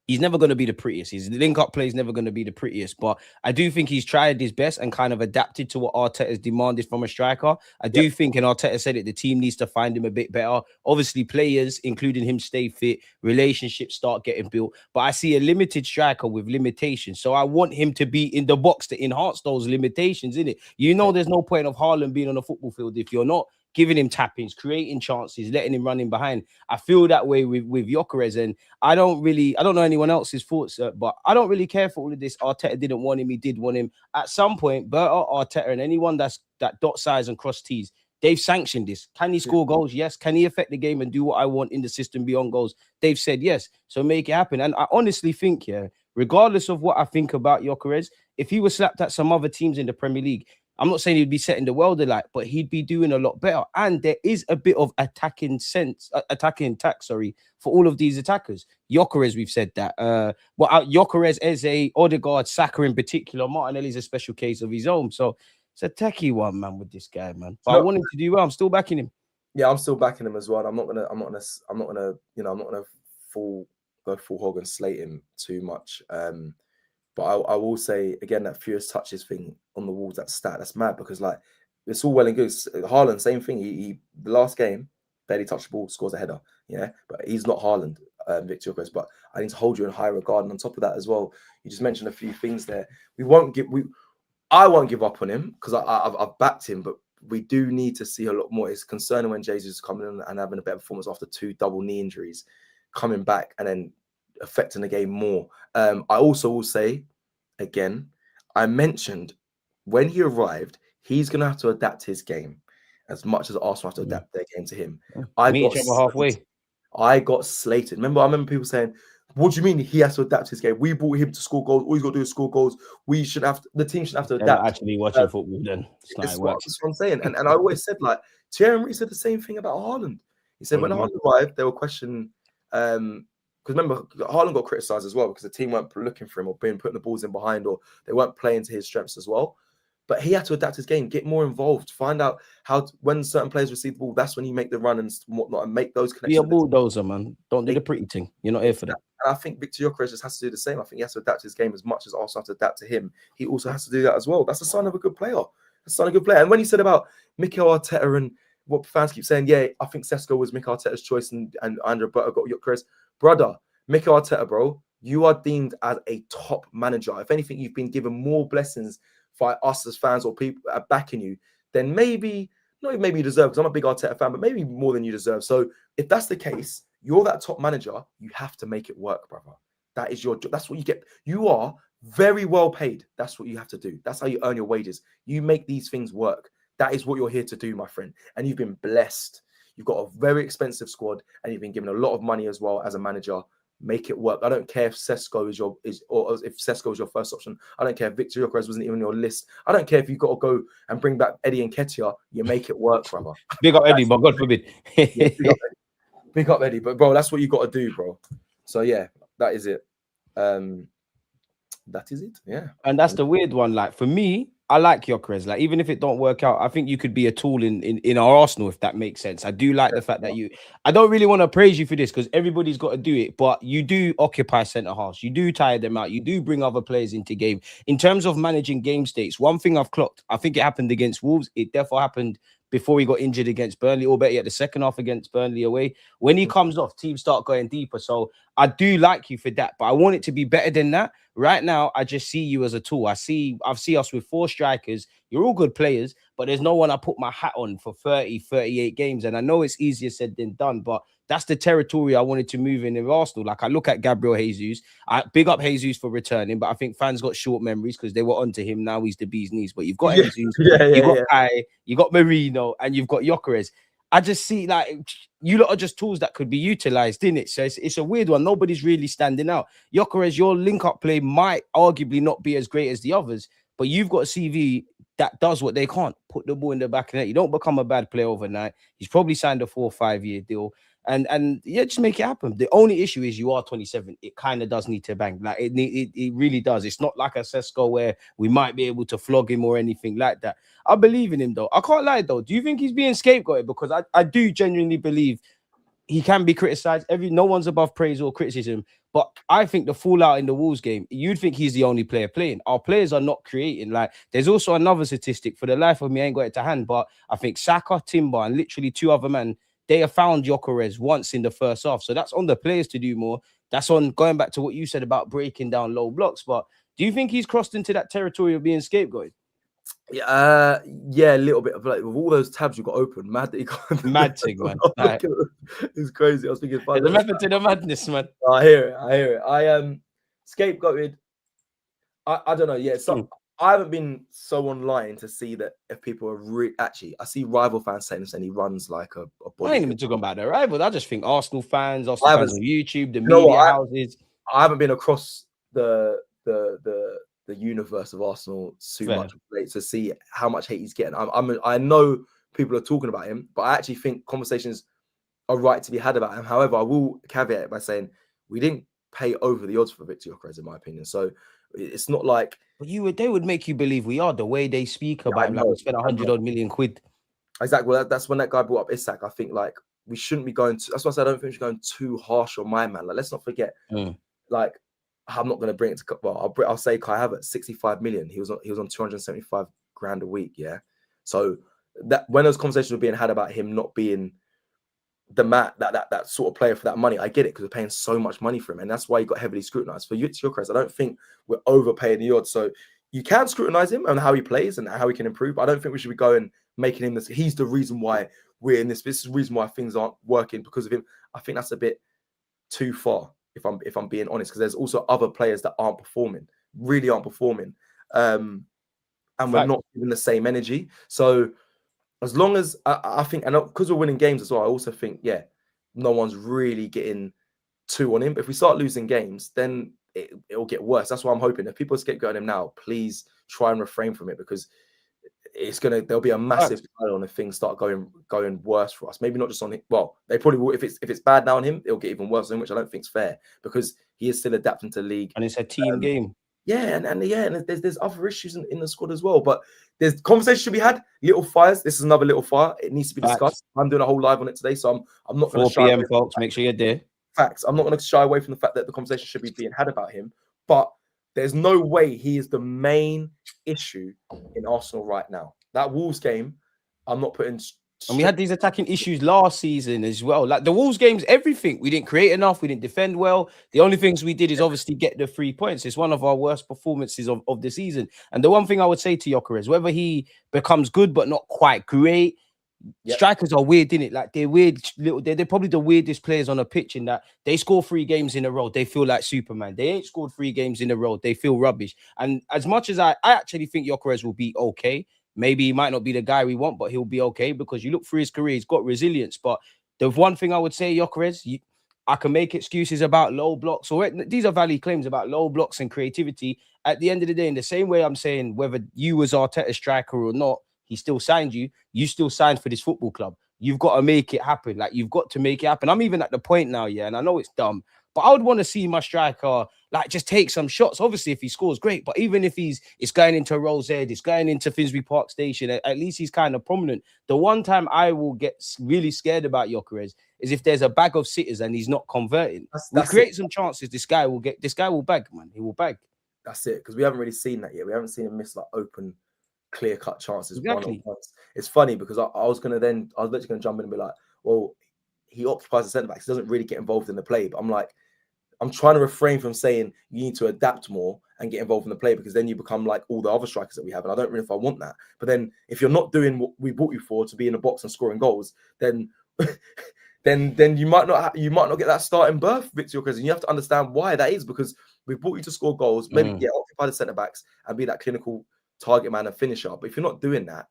he's never going to be the prettiest. His link-up play is never going to be the prettiest. But I do think he's tried his best and kind of adapted to what Arteta's demanded from a striker. I do think, and Arteta said it, the team needs to find him a bit better. Obviously, players, including him, stay fit. Relationships start getting built. But I see a limited striker with limitations. So I want him to be in the box to enhance those limitations, innit? You know, there's no point of Haaland being on a football field if you're not giving him tappings, creating chances, letting him run in behind. I feel that way with Gyökeres, and I don't know anyone else's thoughts, but I don't really care for all of this. Arteta didn't want him, he did want him. At some point, Berta, Arteta, and anyone that dot size and cross T's, they've sanctioned this. Can he score goals? Yes. Can he affect the game and do what I want in the system beyond goals? They've said yes. So make it happen. And I honestly think, regardless of what I think about Gyökeres, if he was slapped at some other teams in the Premier League, I'm not saying he'd be setting the world alight, but he'd be doing a lot better. And there is a bit of attacking tax, for all of these attackers. Gyökeres, we've said that. Gyökeres is a Odegaard, Saka in particular. Martinelli's a special case of his own. So it's a techie one, man, with this guy, man. But I want him to do well. I'm still backing him. Yeah, I'm still backing him as well. I'm not gonna go full hog and slate him too much. But I will say again that furious touches thing on the walls, that stat, that's mad, because like it's all well and good. Haaland, same thing. He the last game barely touched the ball, scores a header. Yeah, but he's not Haaland, Victor Gyökeres. But I need to hold you in high regard. And on top of that as well, you just mentioned a few things there. I won't give up on him because I've backed him, but we do need to see a lot more. It's concerning when Jesus is coming in and having a better performance after 2 double knee injuries, coming back and then affecting the game more. I also will say, again, I mentioned when he arrived, he's going to have to adapt his game as much as Arsenal have to adapt their game to him. Meet each other halfway. I got slated. I remember people saying, what do you mean he has to adapt his game? We brought him to score goals. All he's got to do is score goals. The team should have to adapt. Actually watching football then. That's what I'm saying. And I always said, like, Thierry Henry said the same thing about Haaland. He said when Haaland arrived, they were questioning, because remember, Haaland got criticised as well because the team weren't looking for him or putting the balls in behind, or they weren't playing to his strengths as well. But he had to adapt his game, get more involved, find out when certain players receive the ball, that's when you make the run and whatnot and make those connections. Be a bulldozer, man. Don't do the pretty thing. You're not here for that. And I think Victor Gyökeres just has to do the same. I think he has to adapt his game as much as Arsenal have to adapt to him. He also has to do that as well. That's a sign of a good player. That's a sign of a good player. And when he said about Mikel Arteta and what fans keep saying, yeah, I think Cecil was Mikel Arteta's choice and Andrew Butter got Gyökeres. Brother, Mikel Arteta, bro, you are deemed as a top manager. If anything, you've been given more blessings by us as fans or people backing you, then maybe you deserve, because I'm a big Arteta fan, but maybe more than you deserve. So if that's the case, you're that top manager, you have to make it work, brother. That is your job. That's what you get. You are very well paid. That's what you have to do. That's how you earn your wages. You make these things work. That is what you're here to do, my friend. And you've been blessed. You've got a very expensive squad and you've been given a lot of money as well as a manager. Make it work. I don't care if Cesco if Cesco is your first option. I don't care if Victor Gyökeres wasn't even on your list. I don't care if you've got to go and bring back Eddie and Ketia. You make it work, brother. Big up Eddie, but God forbid. Yeah, big up Eddie. But bro, that's what you got to do, bro. So yeah, that is it. That is it. Yeah. And that's the weird one. Like for me, I like Gyökeres. Like even if it don't work out, I think you could be a tool in our Arsenal, if that makes sense. I do like the fact that I don't really want to praise you for this because everybody's got to do it, but you do occupy centre halves. You do tire them out. You do bring other players into game. In terms of managing game states, one thing I've clocked, I think it happened against Wolves. It definitely happened before he got injured against Burnley, or better yet, the second half against Burnley away. When he comes off, teams start going deeper. So I do like you for that, but I want it to be better than that. Right now, I just see you as a tool. I see us with 4 strikers. You're all good players, but there's no one I put my hat on for 30, 38 games. And I know it's easier said than done, but that's the territory I wanted to move in Arsenal. Like I look at Gabriel Jesus. I big up Jesus for returning, but I think fans got short memories because they were onto him. Now he's the bee's knees. But you've got Jesus, you've got Kai, you got Marino, and you've got Gyökeres. I just see like you lot are just tools that could be utilized, didn't it? So it's a weird one. Nobody's really standing out. Gyökeres, your link-up play might arguably not be as great as the others, but you've got a CV that does what they can't. Put the ball in the back of the net. You don't become a bad player overnight. He's probably signed a 4 or 5 year deal. and yeah, just make it happen. The only issue is you are 27. It kind of does need to bang. Like it really does. It's not like a Sesko where we might be able to flog him or anything like that. I believe in him though. I can't lie though. Do you think he's being scapegoated? Because I do genuinely believe he can be criticized. No one's above praise or criticism. But I think the fallout in the Wolves game, you'd think he's the only player playing. Our players are not creating. Like, there's also another statistic. For the life of me, I ain't got it to hand. But I think Saka, Timber, and literally two other men, they have found Gyökeres once in the first half. So that's on the players to do more. That's on going back to what you said about breaking down low blocks. But do you think he's crossed into that territory of being scapegoated? Yeah, a little bit of like with all those tabs you got open, mad that you got mad thing, man. Like, it's crazy. I was thinking, there's a method to the madness, man. I hear it. I scapegoated. I don't know. Yeah, I haven't been so online to see that if people are actually. I see rival fans saying he runs like a body. I ain't even talking about the rival. I just think Arsenal fans on YouTube, the media houses. I haven't been across the universe of Arsenal too much to see how much hate he's getting. I know people are talking about him, but I actually think conversations are right to be had about him. However, I will caveat it by saying we didn't pay over the odds for Victor Gyökeres, in my opinion. So it's not like they would make you believe we are the way they speak about him. Like we spent 100 million quid. Exactly. Well, that's when that guy brought up Isak. I think like we shouldn't be going to. That's why I said I don't think we should be going too harsh on my man. Like let's not forget, like. I'm not going to bring it to. Well, I'll say Kai Havertz 65 million. He was on 275 grand a week. Yeah, so that when those conversations were being had about him not being the that sort of player for that money, I get it because we're paying so much money for him, and that's why he got heavily scrutinized. For Gyökeres, I don't think we're overpaying the odds. So you can scrutinize him and how he plays and how he can improve. But I don't think we should be going making him this. He's the reason why we're in this. This is the reason why things aren't working because of him. I think that's a bit too far. If I'm being honest, because there's also other players that really aren't performing, and we're not giving the same energy. So as long as I think, and because we're winning games as well, I also think, no one's really getting too on him. But if we start losing games, then it'll get worse. That's why I'm hoping if people are scapegoating him now, please try and refrain from it because there'll be a massive pile if things start going worse for us. Maybe not just on him. Well, they probably will. If it's bad now on him, it'll get even worse on him, which I don't think is fair because he is still adapting to the league. And it's a team game. Yeah, and there's other issues in the squad as well. But there's conversations to be had. Little fires. This is another little fire. It needs to be discussed. I'm doing a whole live on it today, so I'm not going to 4 p.m. folks. Make sure you're there. Facts. I'm not going to shy away from the fact that the conversation should be being had about him, but there's no way he is the main issue in Arsenal right now. That Wolves game, I'm not putting. And we had these attacking issues last season as well. Like the Wolves games, everything. We didn't create enough. We didn't defend well. The only things we did is obviously get the 3 points. It's one of our worst performances of the season. And the one thing I would say to Gyökeres, whether he becomes good but not quite great, strikers are weird, innit? Like they're weird little. They're probably the weirdest players on a pitch in that they score 3 games in a row. They feel like Superman. They ain't scored 3 games in a row. They feel rubbish. And as much as I actually think Gyökeres will be okay. Maybe he might not be the guy we want, but he'll be okay because you look through his career, he's got resilience. But the one thing I would say, Gyökeres, I can make excuses about low blocks, or these are valid claims about low blocks and creativity. At the end of the day, in the same way I'm saying whether you was Arteta striker or not, he still signed you. You still signed for this football club. You've got to make it happen. Like you've got to make it happen. I'm even at the point now, and I know it's dumb, but I would want to see my striker like just take some shots. Obviously, if he scores, great. But even if it's going into Rose Ed, it's going into Finsbury Park Station, at least he's kind of prominent. The one time I will get really scared about Gyökeres is if there's a bag of sitters and he's not converting. We create some chances. This guy will bag, man. He will bag. That's it. Because we haven't really seen that yet. We haven't seen him miss like open, clear-cut chances. Exactly. It's funny because I was literally gonna jump in and be like, well, he occupies the centre backs. He doesn't really get involved in the play. But I'm like, I'm trying to refrain from saying you need to adapt more and get involved in the play because then you become like all the other strikers that we have. And I don't really know if I want that. But then if you're not doing what we bought you for to be in the box and scoring goals, then then you might not get that starting berth, Victor Gyökeres. And you have to understand why that is because we bought you to score goals, maybe occupy the centre backs and be that clinical target man and finisher. But if you're not doing that,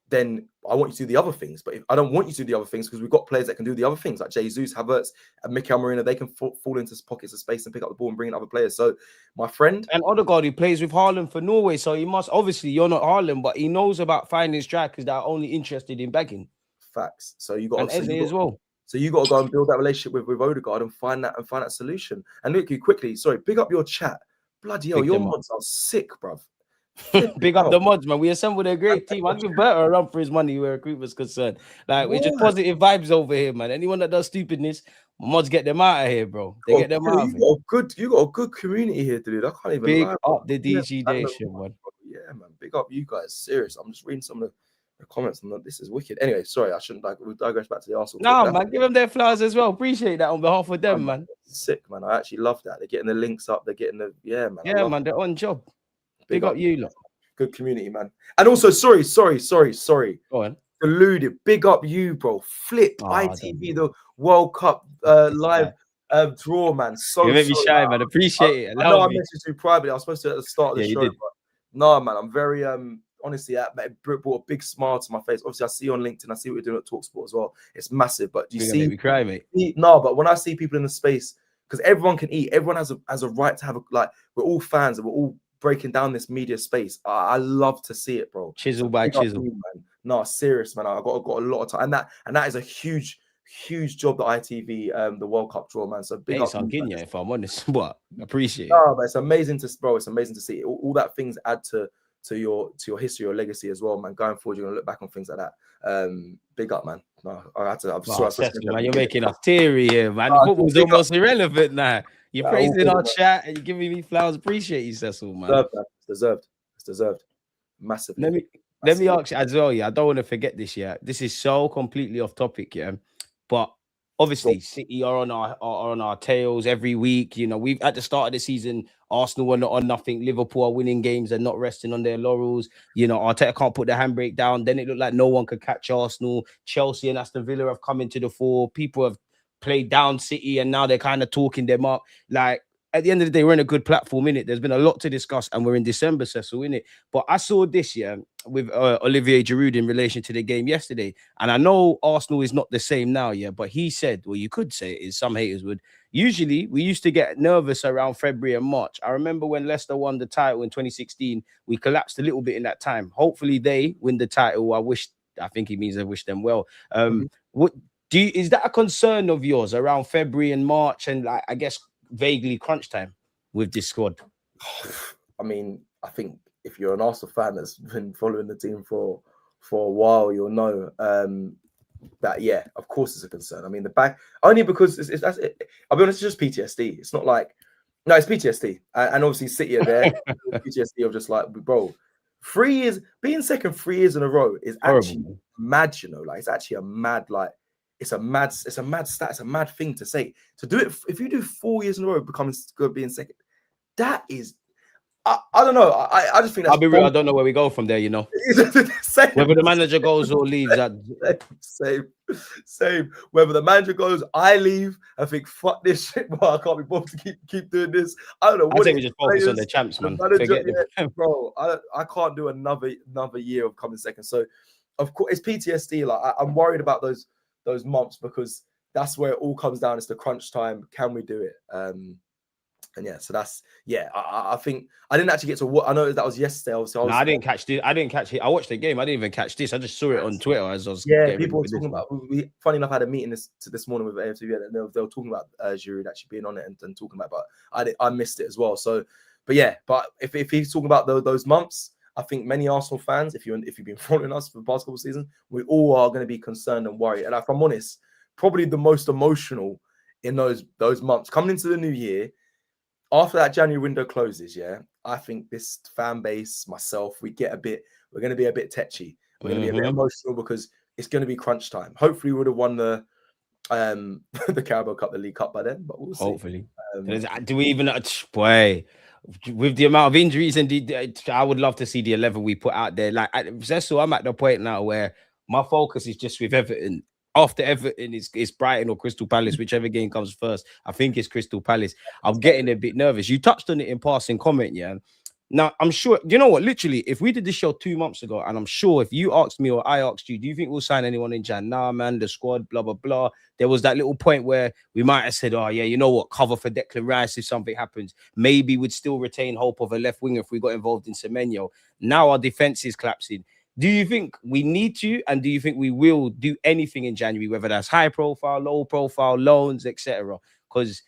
then I want you to do the other things. But if I don't want you to do the other things because we've got players that can do the other things, like Jesus, Havertz, and Mikel Marino. They can fall into pockets of space and pick up the ball and bring in other players. So my friend... And Odegaard, he plays with Haaland for Norway. So he must... Obviously, you're not Haaland, but he knows about finding strikers that are only interested in bagging. Facts. So you got... And Eze as well. So you got to go and build that relationship with Odegaard and find that solution. And look, you quickly, sorry, pick up your chat. Bloody hell, your mods are sick, bruv. Big up the mods, man. We assembled a great team. I'll give Berta a run for his money where recruitment's concerned. Like, it's just positive vibes over here, man. Anyone that does stupidness, mods get them out of here, bro. They get them out of here. You got a good community here, dude. I can't even big lie. Up the DG Nation, man. Yeah, man. Big up you guys. Serious. I'm just reading some of the comments and this is wicked. Anyway, sorry, I shouldn't digress back to the Arsenal. No, man, give them their flowers as well. Appreciate that on behalf of them, man. Sick, man. I actually love that. They're getting the links up. They're getting the man. Yeah, man. They're on job. Big up you, lot. Good community, man. And also, sorry. Go on. Deluded. Big up you, bro. Flip ITV, the World Cup live draw, man. So you make me shy, man. Appreciate it. I know I messaged you privately. I was supposed to at the start of the show, but no, man. I'm very honestly, it brought a big smile to my face. Obviously, I see you on LinkedIn. I see what you're doing at TalkSport as well. It's massive. But do you see me cry, mate? No, but when I see people in the space, because everyone can eat, everyone has a right to have we're all fans and we're all breaking down this media space. I love to see it, bro. Chisel by chisel. Man. No, serious, man. I got a lot of time, and that is a huge job that ITV the World Cup draw, man. So big up. If I'm honest, what appreciate. No, but it's amazing to see. All that things add to your history, your legacy as well, man. Going forward, you're gonna look back on things like that. Big up, man. No, I had to. Man, you're making us teary here, man. Football's almost irrelevant now. You're praising our chat and you're giving me flowers. Appreciate you, Cecil, man. It's deserved. Massively. Let me ask you as well, yeah. I don't want to forget this, yeah. This is so completely off topic, yeah. But obviously, City are on our tails every week. You know, we've at the start of the season, Arsenal were not on nothing. Liverpool are winning games and not resting on their laurels. You know, Arteta can't put the handbrake down. Then it looked like no one could catch Arsenal. Chelsea and Aston Villa have come into the fore. People have played down City and now they're kind of talking them up. Like, at the end of the day, we're in a good platform, innit? There's been a lot to discuss and we're in December, Cecil, innit? But I saw this, yeah, with Olivier Giroud in relation to the game yesterday. And I know Arsenal is not the same now, yeah, but he said, well, you could say it is, some haters would. Usually, we used to get nervous around February and March. I remember when Leicester won the title in 2016, we collapsed a little bit in that time. Hopefully, they win the title. I think he means I wish them well. Is that a concern of yours around February and March and, like, I guess, vaguely crunch time with this squad? I mean, I think if you're an Arsenal fan that's been following the team for a while, you'll know that, yeah, of course it's a concern. I mean, the back, only because I'll be honest, it's just PTSD. It's not like, no, it's PTSD. And obviously City are there. PTSD of just like, bro, 3 years, being second 3 years in a row is actually mad, you know, like it's actually a mad, like, it's a mad stat. It's a mad thing to say. To do it, if you do 4 years in a row, becoming good, being second, that is, I don't know. I just think that's. I'll be real. I don't know where we go from there. You know, whether the manager goes or leaves. Same. Whether the manager goes, I leave. I think fuck this shit. Well, I can't be bothered to keep doing this. I don't know. I think we just focus on the champs, man. Bro, I can't do another year of coming second. So, of course, it's PTSD. Like I'm worried about those months because that's where it all comes down. It's the crunch time. Can we do it? And yeah, so that's I think I didn't actually get to what I know that was yesterday. Obviously, I didn't catch this. I didn't catch it. I watched the game. I didn't even catch this. I just saw it on Twitter as I was. People were talking about. We funny enough, I had a meeting this morning with AFTV, and they were talking about Giroud actually being on it and talking about. But I missed it as well. So, but if he's talking about those months, I think many Arsenal fans, if you've been following us for the past couple of seasons, we all are going to be concerned and worried. And if I'm honest, probably the most emotional in those months coming into the new year. After that January window closes, I think this fan base, myself, we're going to be a bit tetchy. We're going to be a bit emotional because it's going to be crunch time. Hopefully we would have won the Carabao Cup, the League Cup by then, but we'll see. Hopefully. Do we even, boy, with the amount of injuries and I would love to see the 11 we put out there. Like, Cecil, I'm at the point now where my focus is just with Everton. After Everton, it's Brighton or Crystal Palace, whichever game comes first. I think it's Crystal Palace. I'm getting a bit nervous. You touched on it in passing comment, yeah. Now, I'm sure, you know what, literally, if we did this show 2 months ago, and I'm sure if you asked me or I asked you, do you think we'll sign anyone in Jan? Nah, man, the squad, blah, blah, blah. There was that little point where we might have said, oh, yeah, you know what, cover for Declan Rice if something happens. Maybe we'd still retain hope of a left winger if we got involved in Semenyo. Now our defense is collapsing. Do you think we need to, and do you think we will do anything in January, whether that's high profile, low profile, loans, etc.? Because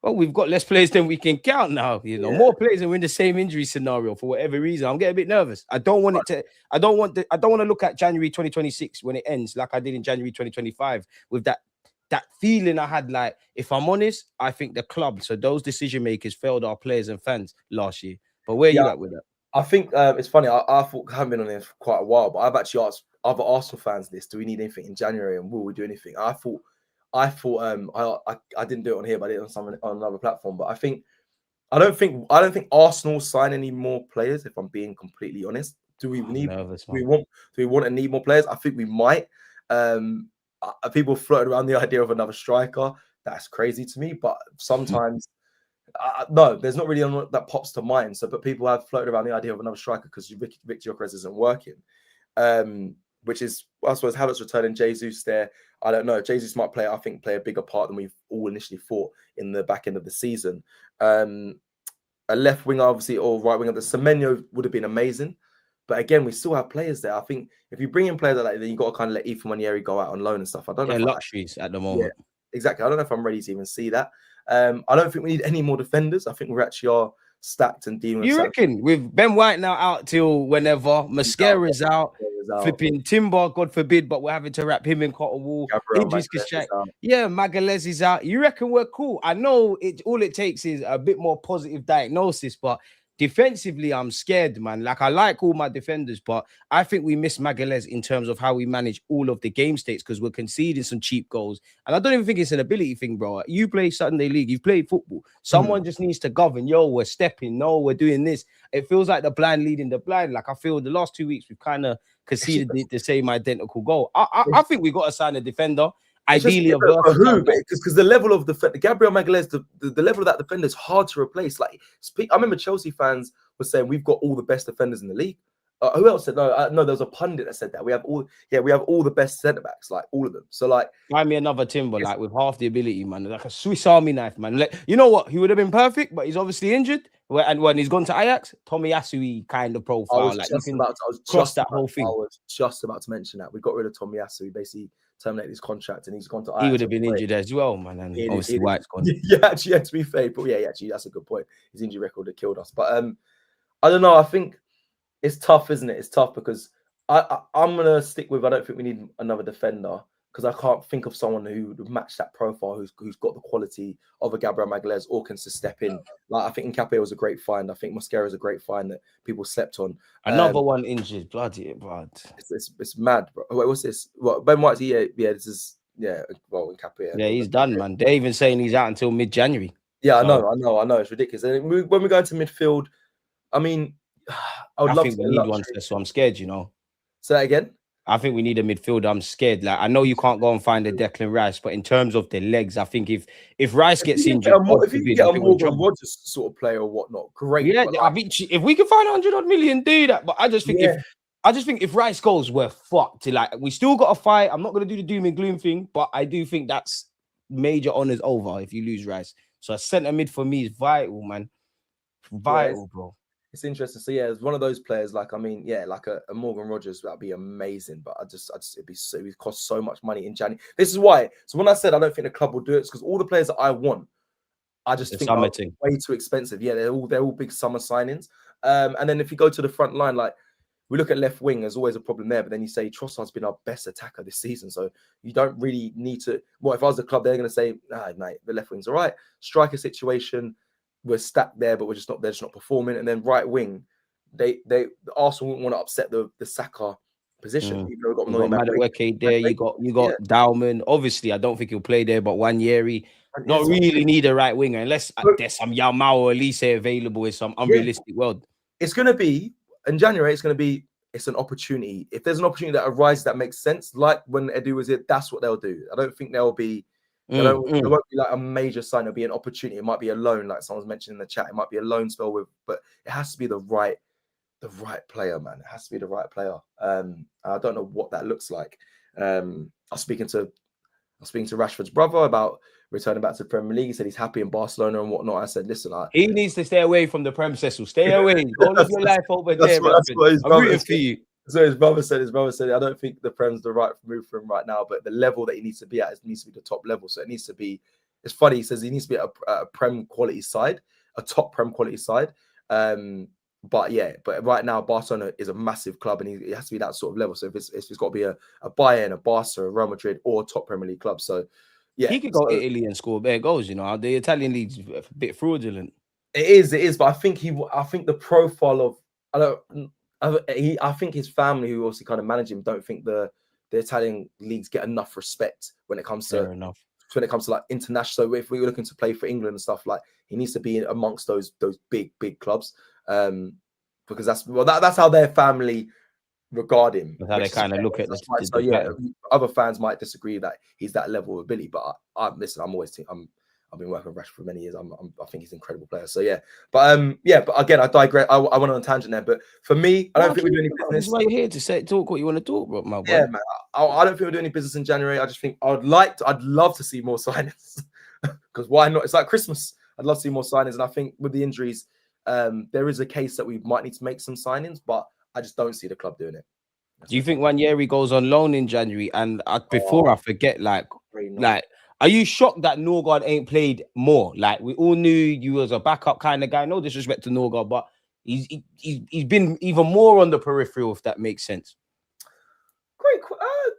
well, we've got less players than we can count now. You know, more players, and we're in the same injury scenario for whatever reason. I'm getting a bit nervous. I don't want to look at January 2026 when it ends like I did in January 2025 with that feeling I had. Like, if I'm honest, I think the club, so those decision makers, failed our players and fans last year. But where you at with that? I think it's funny. I thought I haven't been on this for quite a while, but I've actually asked other Arsenal fans this: do we need anything in January, and will we do anything? I thought I didn't do it on here, but I did it on another platform. But I don't think Arsenal sign any more players. If I'm being completely honest, do we want and need more players? I think we might. People floated around the idea of another striker. That's crazy to me, but sometimes. No, there's not really one that pops to mind. So, but people have floated around the idea of another striker because Victor Gyökeres isn't working, which is, I suppose, Havertz returning, Jesus there. I don't know. Jesus might play a bigger part than we've all initially thought in the back end of the season. A left winger, obviously, or right winger. The Semenyo would have been amazing, but again, we still have players there. I think if you bring in players like that, then you got to kind of let Ethan Manieri go out on loan and stuff. I don't know. Luxuries at the moment. Yeah, exactly. I don't know if I'm ready to even see that. I don't think we need any more defenders. I think we actually are stacked and dealing with. You reckon with Ben White now out till whenever, Mascara's out, flipping Timber, God forbid, but we're having to wrap him in cotton wool. Yeah, Magalhaes is out. You reckon we're cool? I know all it takes is a bit more positive diagnosis, but defensively, I'm scared, man. Like, I like all my defenders, but I think we miss Magalhaes in terms of how we manage all of the game states because we're conceding some cheap goals. And I don't even think it's an ability thing, bro. You play Sunday League, you've played football. Someone just needs to govern. Yo, we're stepping. No, we're doing this. It feels like the blind leading the blind. Like, I feel the last 2 weeks, we've kind of conceded the same identical goal. I think we got to sign a defender. Ideally, who? Because the level of Gabriel Magalhaes, the level of that defender is hard to replace. Like, I remember Chelsea fans were saying we've got all the best defenders in the league. Who else said no? No, there was a pundit that said that we have all the best centre backs, like all of them. So, like, find me another Timber, like with half the ability, man, like a Swiss Army knife, man. Like, you know what? He would have been perfect, but he's obviously injured. And when he's gone to Ajax, Tomiyasu kind of profile, like you can cross that whole thing. I was just about to mention that we got rid of Tomiyasu, basically terminated his contract, and he's gone to Ajax. He would have been injured as well, man. And obviously White's gone. Yeah, actually, to be fair, but yeah, actually, that's a good point. His injury record had killed us, but I don't know. I think it's tough, isn't it? It's tough because I'm gonna stick with. I don't think we need another defender because I can't think of someone who would match that profile, who's got the quality of a Gabriel Magalhaes or can step in. Like, I think Nkapé was a great find. I think Mascara is a great find that people slept on. Another one injured, blood. It's mad, bro. Wait, what's this? What, Ben White's this is well, Nkapé. Yeah, he's done, man. They're even saying he's out until mid-January. Yeah, so. I know. It's ridiculous. And when we go into midfield, I mean, I think we need one, so I'm scared, you know. Say that again. I think we need a midfielder. I'm scared. Like, I know you can't go and find a Declan Rice, but in terms of the legs, I think if Rice gets injured, if you can get a Morgan Rogers sort of player or whatnot, great. Yeah, I mean, if we can find 100 million, do that. But I just think if Rice goes, we're fucked. Like, we still got to fight. I'm not going to do the doom and gloom thing, but I do think that's major honors over if you lose Rice. So a centre mid for me is vital, man. Vital, bro. It's interesting. So yeah, it's one of those players. Like, I mean, yeah, like a Morgan Rogers, that'd be amazing. But it would cost so much money in January. This is why. So when I said I don't think the club will do it, it's because all the players that I want, I just think are way too expensive. Yeah, they're all big summer signings. And then if you go to the front line, like we look at left wing, there's always a problem there. But then you say Trossard's been our best attacker this season, so you don't really need to. Well, if I was the club, they're going to say, mate, the left wing's all right. Striker situation. We're stacked there, but they're just not performing. And then right wing, Arsenal wouldn't want to upset the Saka position. You got Madueke there. You got Dowman. Obviously, I don't think he'll play there, but Wanyeri not really need a right winger unless there's some Yamao or Elise available in some unrealistic world. It's going to be in January. It's an opportunity. If there's an opportunity that arises that makes sense, like when Edu was here, that's what they'll do. I don't think they'll be. There won't be like a major sign. It'll be an opportunity. It might be a loan, like someone's mentioned in the chat. It might be a loan spell but it has to be the right player, man. It has to be the right player. I don't know what that looks like. I was speaking to Rashford's brother about returning back to the Premier League. He said he's happy in Barcelona and whatnot. I said, listen, he needs to stay away from the Prem, Cecil. Stay away. Go live your life over there. I'm rooting for you. So his brother said, I don't think the Prem's the right move for him right now, but the level that he needs to be at needs to be the top level. So it needs to be, it's funny, he says he needs to be at a Prem quality side, a top Prem quality side. But right now Barcelona is a massive club and he has to be that sort of level. So if it's got to be a Bayern, a Barca, a Real Madrid, or a top Premier League club. So yeah, he could go Italy and score bare goals. You know, the Italian league's a bit fraudulent. It is. But I think the profile of, I think his family, who obviously kind of manage him, don't think the Italian leagues get enough respect when it comes to like international. So if we were looking to play for England and stuff, like he needs to be amongst those big clubs, because that's how their family regard him. That's how they kind of look at other fans might disagree that he's that level of ability, but listen, I've been working with Rashford for many years. I think he's an incredible player. So yeah, but again, I digress. I went on a tangent there, but for me, I don't think we're doing any business. This is why you're here to talk what you want to talk about, my boy. Yeah, man. I don't think we're doing any business in January. I just think I'd love to see more signings because why not? It's like Christmas. I'd love to see more signings, and I think with the injuries, there is a case that we might need to make some signings, but I just don't see the club doing it. Do you think Ranieri goes on loan in January? And before I forget, are you shocked that Odegaard ain't played more? Like we all knew you was a backup kind of guy. No disrespect to Odegaard, but he's been even more on the peripheral, if that makes sense. Great,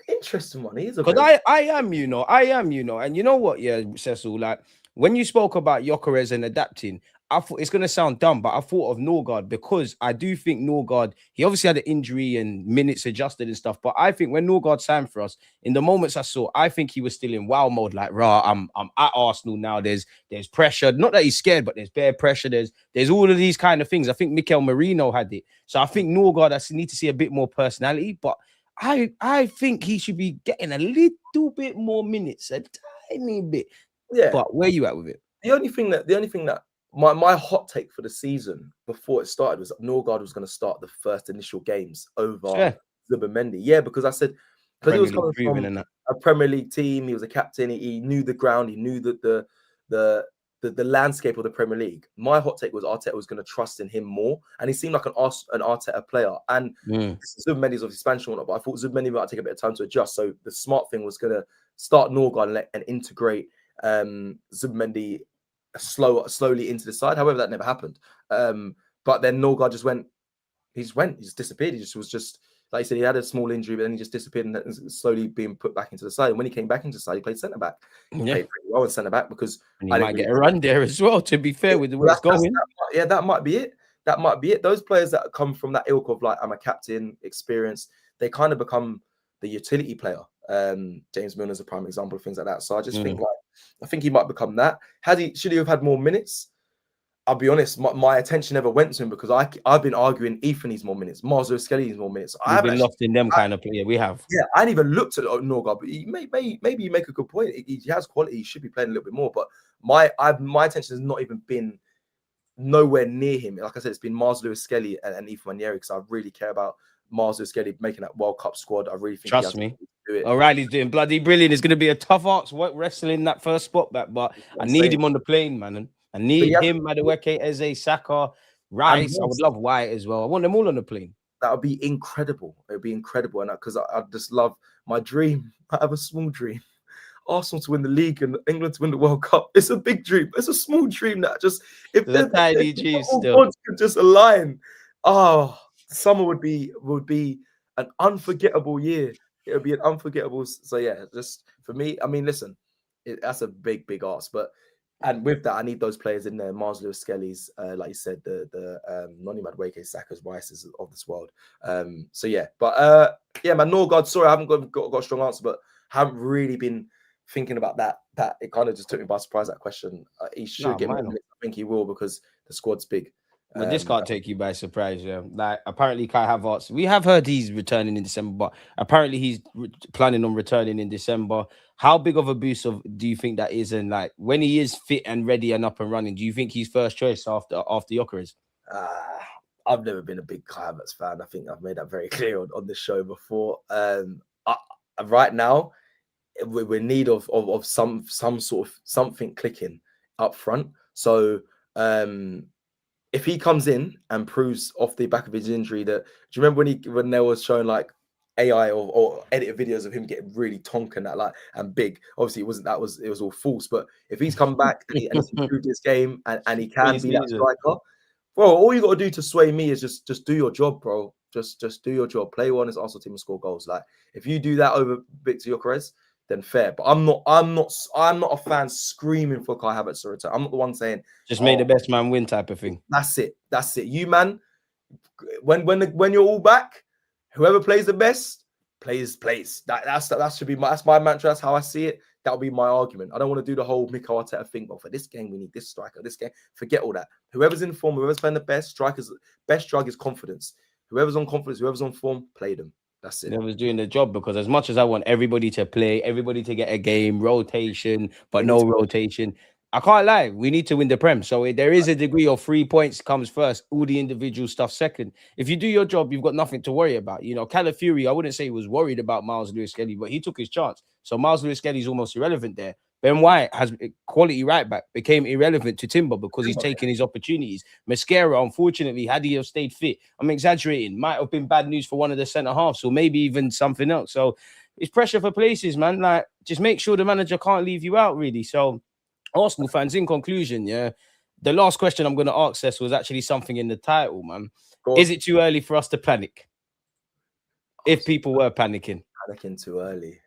interesting one. He's because I am, and you know what, yeah, Cecil. Like when you spoke about Gyökeres and adapting, I thought it's gonna sound dumb, but I thought of Odegaard because I do think Odegaard, he obviously had an injury and minutes adjusted and stuff. But I think when Odegaard signed for us, in the moments I saw, I think he was still in wow mode. Like, I'm at Arsenal now. There's pressure. Not that he's scared, but there's bare pressure. There's all of these kind of things. I think Mikel Merino had it. So I think Odegaard, I need to see a bit more personality. But I think he should be getting a little bit more minutes, a tiny bit. Yeah. But where you at with it? The only thing that my hot take for the season before it started was that Odegaard was going to start the first initial games over Zubimendi. Yeah, because I said because he was coming from a Premier League team, he was a captain, he knew the ground, he knew that the landscape of the Premier League. My hot take was Arteta was going to trust in him more, and he seemed like an Arteta player. And Zubimendi is obviously Spanish or not, but I thought Zubimendi might take a bit of time to adjust. So the smart thing was going to start Odegaard and integrate Zubimendi slowly into the side. However, that never happened. But then Odegaard he just disappeared. He just was like you said, he had a small injury, but then he just disappeared and slowly being put back into the side. And when he came back into the side, he played centre back. He played pretty well in centre back because he might get a run there as well. To be fair, with the way it's going, that might be it. That might be it. Those players that come from that ilk of like I'm a captain, experience, they kind of become the utility player. James Milner's a prime example of things like that. So I just think I think he might become that. Should he have had more minutes? I'll be honest, my attention never went to him because I've been arguing Ethan needs more minutes, Marzo Skelly needs more minutes. I've been lost in them kind of player. We have. Yeah, I ain't even looked at Odegaard, but maybe you make a good point. He has quality. He should be playing a little bit more. But my attention has not even been nowhere near him. Like I said, it's been Marzo Skelly and Ethan Ranieri because I really care about Marzo Skelly making that World Cup squad. I really think trust me. O'Reilly's doing bloody brilliant. It's going to be a tough ask wrestling that first spot back, but I need him on the plane, man. I need him, Madueke, Eze, Saka, Rice. I would love White as well. I want them all on the plane. That would be incredible. It would be incredible. And because I just love my dream. I have a small dream. Arsenal to win the league and England to win the World Cup. It's a big dream. It's a small dream that just if the tiny dream still could just align. Oh, summer would be an unforgettable year. It would be an unforgettable. So yeah, just for me. I mean, listen, that's a big ask, but. And with that, I need those players in there. Marzo Skelly's, like you said, the Noni Madueke, Saka's, Rice's of this world. So yeah, but yeah, man, Odegaard. Sorry, I haven't got a strong answer, but haven't really been thinking about that. That it kind of just took me by surprise. That question. He should get. I think he will because the squad's big. But this can't take you by surprise, yeah. Like apparently Kai Havertz, we have heard he's returning in December, but apparently he's planning on returning in December. How big of a boost do you think that is? And like when he is fit and ready and up and running, do you think he's first choice after Gyökeres? I've never been a big Kai Havertz fan. I think I've made that very clear on the show before. Right now, we're in need of some sort of something clicking up front. So if he comes in and proves off the back of his injury that, do you remember when they was showing like AI or edited videos of him getting really tonk and that, like, and big? Obviously it wasn't, it was all false. But if he's come back and he's improved his game and he can be that striker, bro, all you got to do to sway me is just do your job, bro. Just do your job. Play well in this Arsenal team and score goals. Like, if you do that over Victor Gyökeres, then fair. But I'm not a fan screaming for Kai Havertz to return. I'm not the one saying just make the best man win type of thing. That's it. You, man, when you're all back, whoever plays the best plays. That should be that's my mantra. That's how I see it. That'll be my argument. I don't want to do the whole Mikel Arteta thing. But for this game, we need this striker. This game, forget all that. Whoever's in form, whoever's playing the best, strikers' best drug is confidence. Whoever's on confidence, whoever's on form, play them. That's it. Whoever's doing the job, because as much as I want everybody to play, everybody to get a game, rotation, but no rotation, I can't lie. We need to win the Prem. So there is a degree of 3 points comes first, all the individual stuff second. If you do your job, you've got nothing to worry about. You know, Calafiori, I wouldn't say he was worried about Miles Lewis-Skelly, but he took his chance. So Miles Lewis-Skelly's almost irrelevant there. Ben White has quality right back, became irrelevant to Timber because he's taking his opportunities. Mascara, unfortunately, had he have stayed fit, I'm exaggerating, might have been bad news for one of the centre halves, or maybe even something else. So it's pressure for places, man. Like, just make sure the manager can't leave you out, really. So Arsenal fans, in conclusion, yeah, the last question I'm going to ask Cecil was actually something in the title, man. Is it too early for us to panic? If people were panicking. Panicking too early.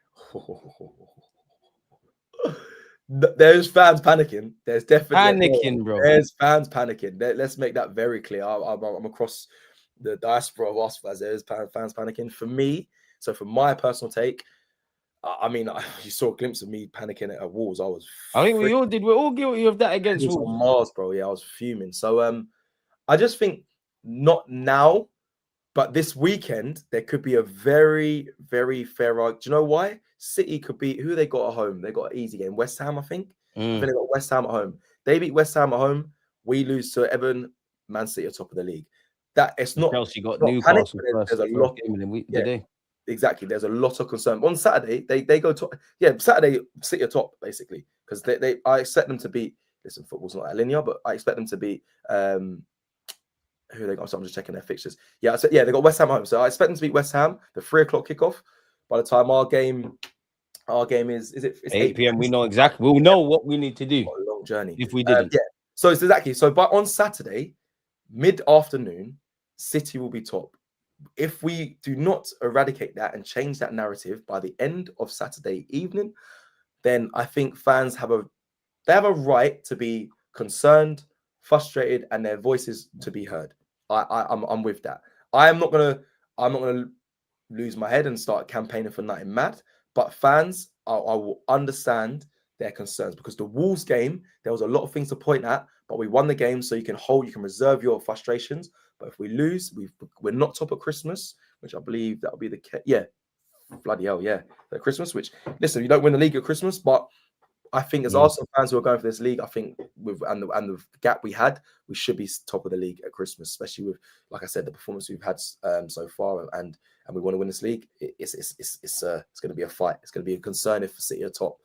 There's fans panicking. There's definitely panicking, bro. There's fans panicking. Let's make that very clear. I'm across the diaspora of us fans. There's fans panicking. For me, so for my personal take, I mean, you saw a glimpse of me panicking at Wolves. I think we all did. We're all guilty of that against Wolves. On Mars, bro. Yeah, I was fuming. So I just think not now, but this weekend there could be a very, very fair. Do you know why? City could beat, who they got at home? They got an easy game. West Ham, I think. I think they got West Ham at home. They beat West Ham at home. We lose to Everton. Man City are top of the league. That it's not. Chelsea got Newcastle first. There's a lot game in the week yeah, today. Exactly. There's a lot of concern. On Saturday, they go top. Yeah, Saturday City are top basically because I expect them to beat. Listen, football's not that linear, but I expect them to beat. Who they got? So I'm just checking their fixtures. Yeah, they got West Ham at home. So I expect them to beat West Ham. The 3 o'clock kickoff. By the time our game is it's 8 p.m. We know exactly. We'll know what we need to do. A long journey. If we didn't. Yeah. So it's exactly. So but on Saturday, mid-afternoon, City will be top. If we do not eradicate that and change that narrative by the end of Saturday evening, then I think fans have a right to be concerned, frustrated, and their voices to be heard. I'm with that. I'm not gonna lose my head and start campaigning for nothing mad. But fans, I will understand their concerns because the Wolves game, there was a lot of things to point at, but we won the game, so you can reserve your frustrations. But if we lose, we're not top at Christmas, which I believe that'll be the case. Yeah, bloody hell, yeah, at Christmas. Which, listen, you don't win the league at Christmas, but I think as Arsenal fans who are going for this league, I think with and the gap we had, we should be top of the league at Christmas, especially with, like I said, the performance we've had so far, and we want to win this league. It's going to be a fight. It's going to be a concern if City are top.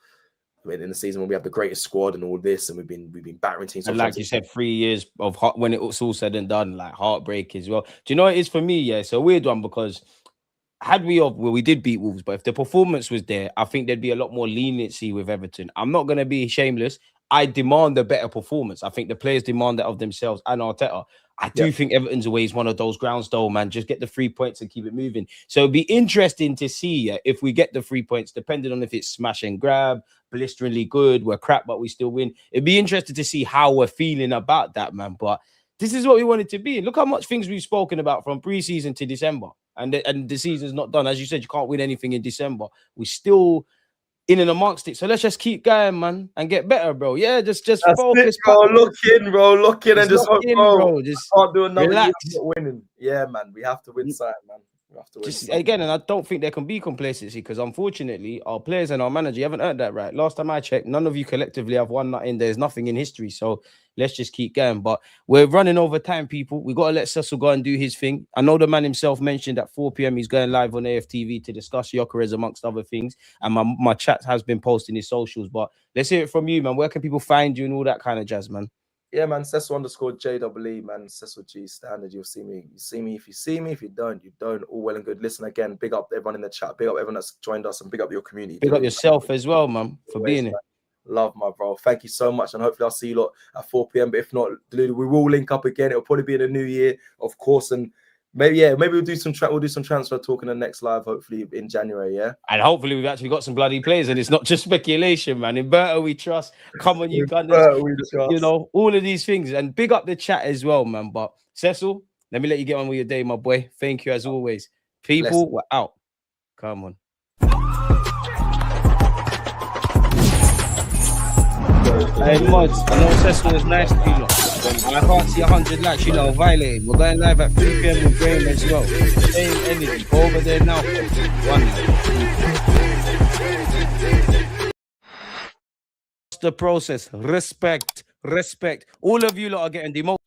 I mean, in the season when we have the greatest squad and all this, and we've been battering teams. And like you said, 3 years of when it's all said and done, like heartbreak as well. Do you know what it is for me? Yeah, it's a weird one because we did beat Wolves, but if the performance was there, I think there'd be a lot more leniency with Everton. I'm not going to be shameless. I demand a better performance. I think the players demand that of themselves and Arteta. I do think Everton's away is one of those ground stole, man. Just get the 3 points and keep it moving. So it'd be interesting to see if we get the 3 points, depending on if it's smash and grab, blisteringly good, we're crap, but we still win. It'd be interesting to see how we're feeling about that, man. But this is what we want it to be. Look how much things we've spoken about from pre-season to December. And the season's not done. As you said, you can't win anything in December. We're still in and amongst it. So let's just keep going, man, and get better, bro. Yeah, just focus. Bro. Look in, and just hope, bro. Just can't do another year without winning. Yeah, man. We have to win side, man. We have to win. Just again, and I don't think there can be complacency because unfortunately, our players and our manager, you haven't earned that right. Last time I checked, none of you collectively have won nothing. There's nothing in history. So let's just keep going. But we're running over time, people. We got to let Cecil go and do his thing. I know the man himself mentioned at 4 p.m. he's going live on AFTV to discuss Gyökeres amongst other things. And my chat has been posting his socials. But let's hear it from you, man. Where can people find you and all that kind of jazz, man? yeah, man, Cecil _JEE, man, Cecil G standard. You'll see me. You see me if you see me. If you don't, you don't. All well and good. Listen again. Big up everyone in the chat. Big up everyone that's joined us, and big up your community. Big up yourself as well, man, for being here. Love, my bro. Thank you so much, and hopefully I'll see you lot at 4 p.m. But if not, Deluded, we will link up again. It'll probably be in the new year, of course, and maybe we'll do some transfer talk in the next live, hopefully in January, yeah. And hopefully we've actually got some bloody players, and it's not just speculation, man. In Berto we trust. Come on, you gunners. You know, all of these things, and big up the chat as well, man. But Cecil, let me let you get on with your day, my boy. Thank you as always. People, we're out. Come on. Hey, mods, I know Cecil was nice to you lot. I can't see 100 likes, you know, violating. We're going live at 3 p.m. with Graham as well. Same energy. Go over there now. One. The process. Respect. All of you lot are getting the most.